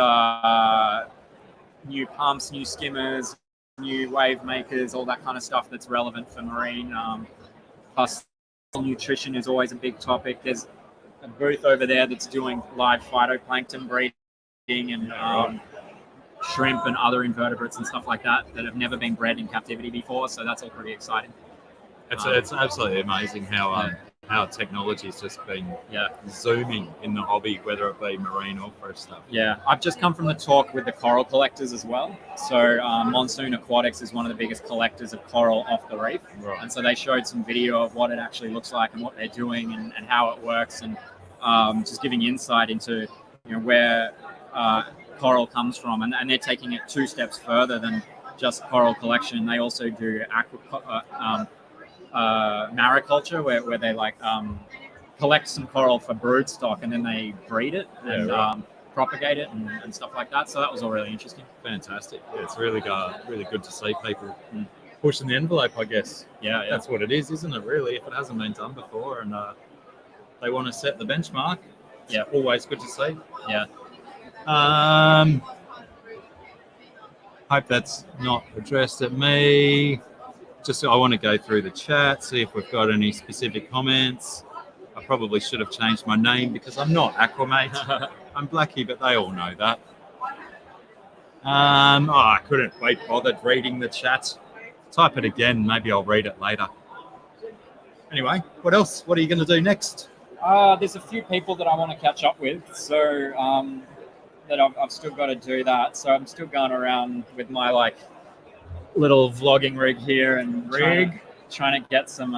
new pumps, new skimmers, new wave makers, all that kind of stuff that's relevant for marine. Plus, nutrition is always a big topic. There's a booth over there that's doing live phytoplankton breeding and shrimp and other invertebrates and stuff like that have never been bred in captivity before. So that's all pretty exciting. It's absolutely amazing how technology's just been zooming in the hobby, whether it be marine or fresh stuff. Yeah, I've just come from the talk with the coral collectors as well. So Monsoon Aquatics is one of the biggest collectors of coral off the reef. Right. And so they showed some video of what it actually looks like and what they're doing and how it works, and just giving insight into where coral comes from. And they're taking it 2 steps further than just coral collection. They also do mariculture, where they collect some coral for brood stock and then they breed it and propagate it and stuff like that. So that was all really interesting. Fantastic. Yeah, it's really good to see people pushing the envelope, I guess. Yeah, that's what it is, isn't it? Really, if it hasn't been done before, and they want to set the benchmark. Yeah, always good to see. Yeah. Hope that's not addressed at me. Just I want to go through the chat, see if we've got any specific comments. I probably should have changed my name because I'm not Aquamate. I'm Blackie, but they all know that. I couldn't wait bothered reading the chat. Type it again. Maybe I'll read it later. Anyway, what else? What are you going to do next? There's a few people that I want to catch up with. So that I've still got to do that. So I'm still going around with my little vlogging rig here and trying to get some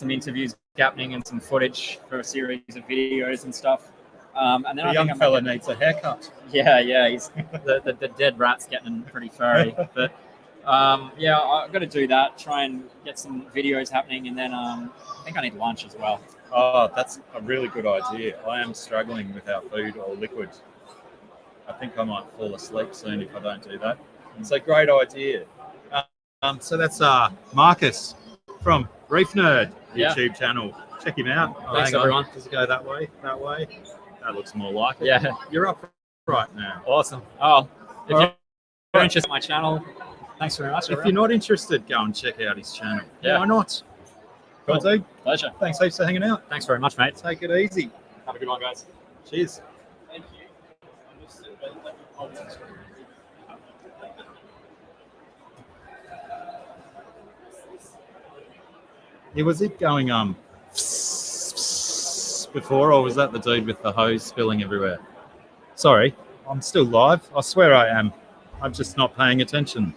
interviews happening and some footage for a series of videos and stuff. And then the young fella needs a haircut. Yeah, he's the dead rat's getting pretty furry. But I've got to do that. Try and get some videos happening, and then I think I need lunch as well. Oh, that's a really good idea. I am struggling without food or liquid. I think I might fall asleep soon if I don't do that. It's a great idea. So that's Marcus from Reef Nerd YouTube channel. Check him out. Thanks, everyone. Does it go that way? That way? That looks more like it. Yeah. You're up right now. Awesome. Oh, if you're interested in my channel, thanks very much. If you're not interested, go and check out his channel. Yeah. Why not? Cool. Dude. Pleasure. Thanks heaps for hanging out. Thanks very much, mate. Take it easy. Have a good one, guys. Cheers. Thank you. Yeah, was it going before, or was that the dude with the hose spilling everywhere? Sorry, I'm still live. I swear I am. I'm just not paying attention.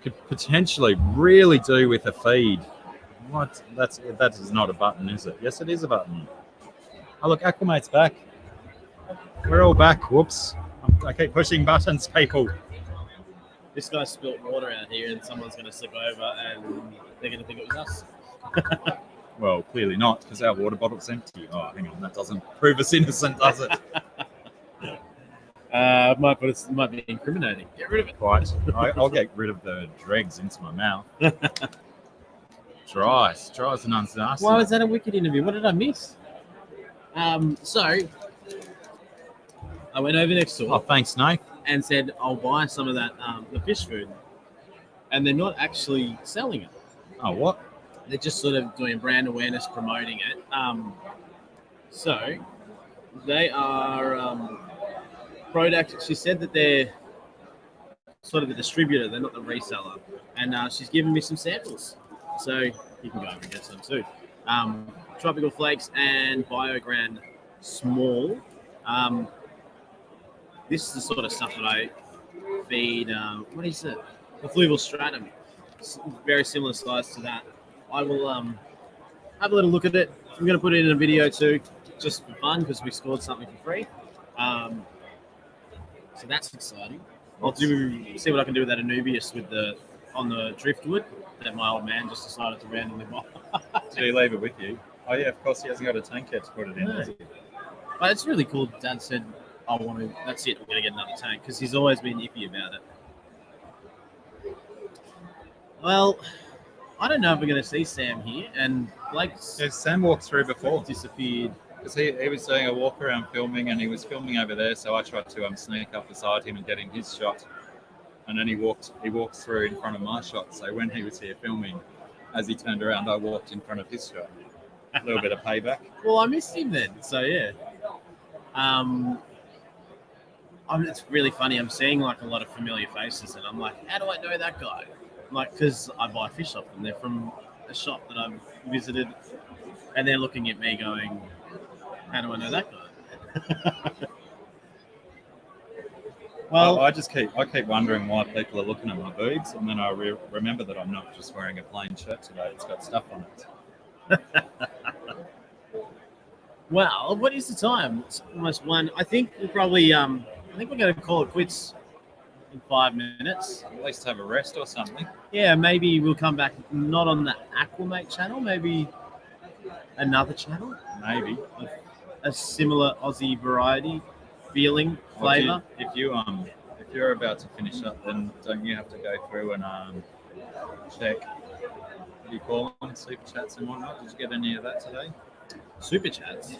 Could potentially really do with a feed. What? That is not a button, is it? Yes, it is a button. Oh, look, Aquamate's back. We're all back. Whoops. I keep pushing buttons, people. This guy spilt water out here and someone's going to slip over and they're going to think it was us. Well, clearly not, because our water bottle's empty. Oh, hang on. That doesn't prove us innocent, does it? Might be incriminating. Get rid of it. Right. I'll get rid of the dregs into my mouth. Dry as an unnasty. Why was that a wicked interview? What did I miss? So I went over next door. Oh, thanks, Nate. And said, I'll buy some of that, the fish food. And they're not actually selling it. Oh, what? They're just sort of doing brand awareness, promoting it. So they are product. She said that they're sort of the distributor. They're not the reseller. And she's given me some samples. So you can go over and get some too. Tropical Flakes and BioGrand Small. This is the sort of stuff that I feed. What is it? The fluval stratum. It's very similar size to that. I will have a little look at it. I'm going to put it in a video too, just for fun, because we scored something for free. So that's exciting. I'll see what I can do with that Anubias on the driftwood that my old man just decided to randomly buy. Do you leave it with you? Oh yeah, of course he hasn't got a tank yet to put it in. No. But it's really cool. Dad said, that's it, I'm going to get another tank, because he's always been iffy about it. Well, I don't know if we're going to see Sam here, and Blake Sam walked through before. disappeared. Because he was doing a walk around filming, and he was filming over there, so I tried to sneak up beside him and get him his shot. And then he walked through in front of my shot. So when he was here filming, as he turned around, I walked in front of his shot. A little bit of payback. Well, I missed him then, so yeah. It's really funny. I'm seeing like a lot of familiar faces, and I'm like, how do I know that guy? Like, because I buy fish off them. They're from a shop that I've visited, and they're looking at me going, how do I know that guy? Well, I keep wondering why people are looking at my boobs, and then I remember that I'm not just wearing a plain shirt today. It's got stuff on it. Well, what is the time? It's almost 1. I think we're probably I think we're going to call it quits in 5 minutes. At least have a rest or something. Yeah, maybe we'll come back not on the Aquamate channel, maybe another channel. Maybe a similar Aussie variety feeling flavor. If you're about to finish up, then don't you have to go through and check? What do you call them? Super chats and whatnot. Did you get any of that today? Super chats?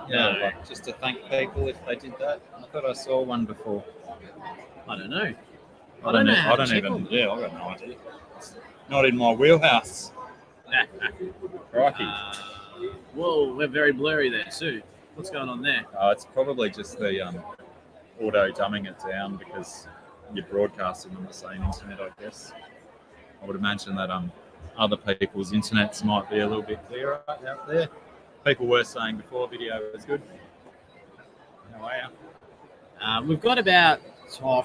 Yeah, No. like just to thank people if they did that. I thought I saw one before. I don't know. I don't how to check even. them. Yeah, I've got no idea. It's not in my wheelhouse. Crikey. Whoa, we're very blurry there too. What's going on there? It's probably just the auto dumbing it down because you're broadcasting on the same internet, I guess. I would imagine that other people's internets might be a little bit clearer out there. People were saying before video was good. How are you? We've got about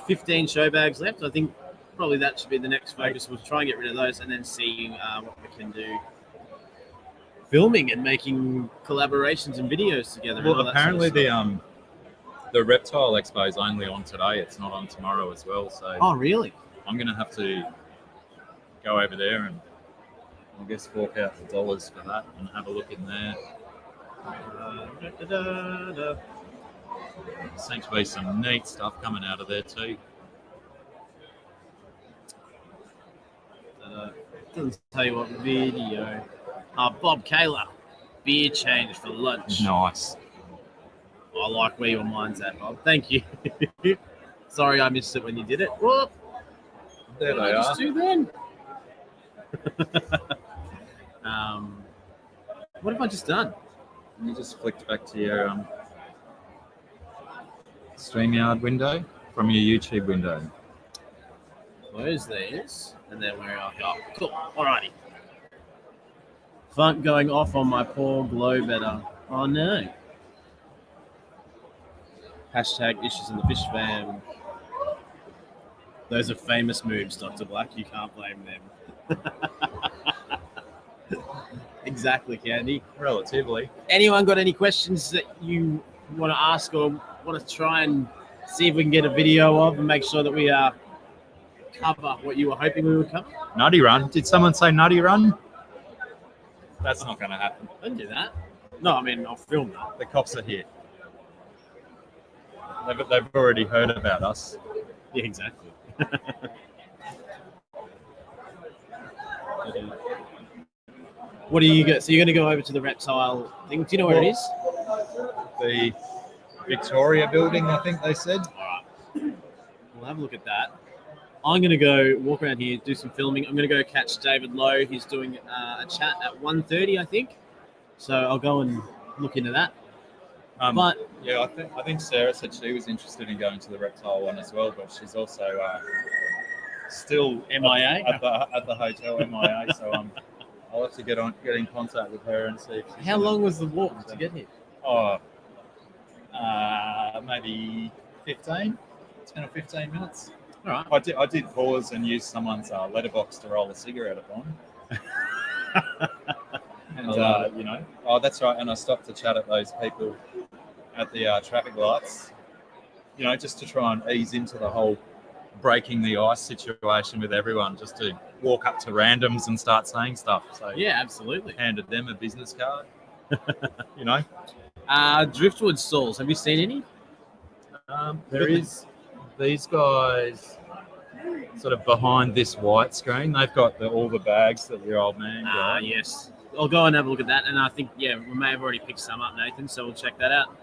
15 show bags left. I think probably that should be the next focus. We'll try and get rid of those and then see what we can do. Filming and making collaborations and videos together. and all Well, that apparently sort of stuff. the reptile expo is only on today. It's not on tomorrow as well. So Oh, really? I'm going to have to go over there and I guess fork out the dollars for that and have a look in there. Seems to be some neat stuff coming out of there too. Doesn't tell you what video. Bob Kaler, beer change for lunch. Nice. I like where your mind's at, Bob. Thank you. Sorry, I missed it when you did it. Whoop. There What they did I are. just do then? What have I just done? You just flicked back to your StreamYard window from your YouTube window. Close these, and then we're off. Oh, cool. Alrighty. Funk going off on my poor glow better. Oh no. Hashtag issues in the fish fam. Those are famous moves, Dr. Black. You can't blame them. Exactly, Candy. Relatively. Anyone got any questions that you want to ask or want to try and see if we can get a video of and make sure that we cover what you were hoping we would cover? Nutty run. Did someone say nutty run? That's not going to happen. I didn't do that. No, I mean, I'll film that. The cops are here. They've already heard about us. Yeah, exactly. What do you get? So you're going to go over to the reptile thing. Do you know where it is? The Victoria building, I think they said. All right. We'll have a look at that. I'm going to go walk around here, do some filming. I'm going to go catch David Lowe. He's doing a chat at 1:30, I think. So I'll go and look into that. But yeah, I think Sarah said she was interested in going to the reptile one as well, but she's also still MIA at the hotel MIA. So I'll have to get in contact with her and see. If she's how long was the walk to get here? Oh, maybe 10 or 15 minutes. All right. I did pause and use someone's letterbox to roll a cigarette upon. And that's right. And I stopped to chat at those people at the traffic lights, just to try and ease into the whole breaking the ice situation with everyone, just to walk up to randoms and start saying stuff. So yeah, absolutely. Handed them a business card. Driftwood stalls. Have you seen any? There is these guys. sort of behind this white screen. They've got all the bags that your old man got. Yes. I'll go and have a look at that. And I think, yeah, we may have already picked some up, Nathan, so we'll check that out.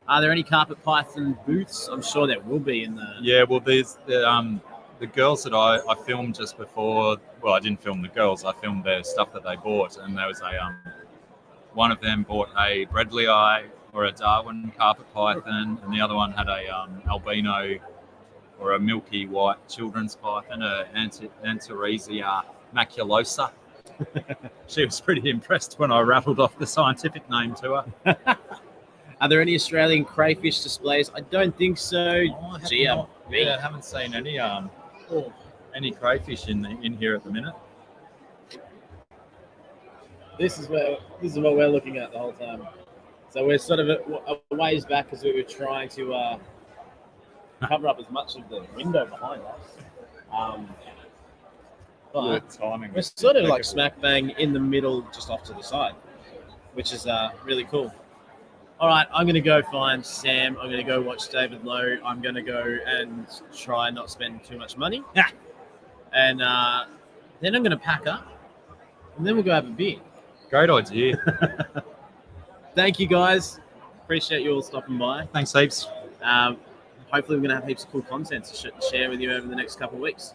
Are there any carpet python booths? I'm sure there will be in the... Yeah, well, there's the girls that I filmed just before. Well, I didn't film the girls. I filmed their stuff that they bought, and there was one of them bought a Bradley eye or a Darwin carpet python, and the other one had a albino or a milky white children's python, a Antaresia maculosa. She was pretty impressed when I rattled off the scientific name to her. Are there any Australian crayfish displays? I don't think so. I haven't seen any crayfish in here at the minute. This is what we're looking at the whole time. So we're sort of a ways back because we were trying to cover up as much of the window behind us. But timing we're sort of like smack bang in the middle, just off to the side, which is really cool. All right, I'm going to go find Sam. I'm going to go watch David Lowe. I'm going to go and try and not spend too much money. And then I'm going to pack up, and then we'll go have a beer. Great idea. Thank you, guys. Appreciate you all stopping by. Thanks heaps. Hopefully, we're going to have heaps of cool content to share with you over the next couple of weeks.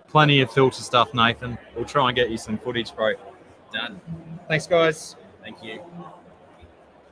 Plenty of filter stuff, Nathan. We'll try and get you some footage, bro. Done. Thanks, guys. Thank you.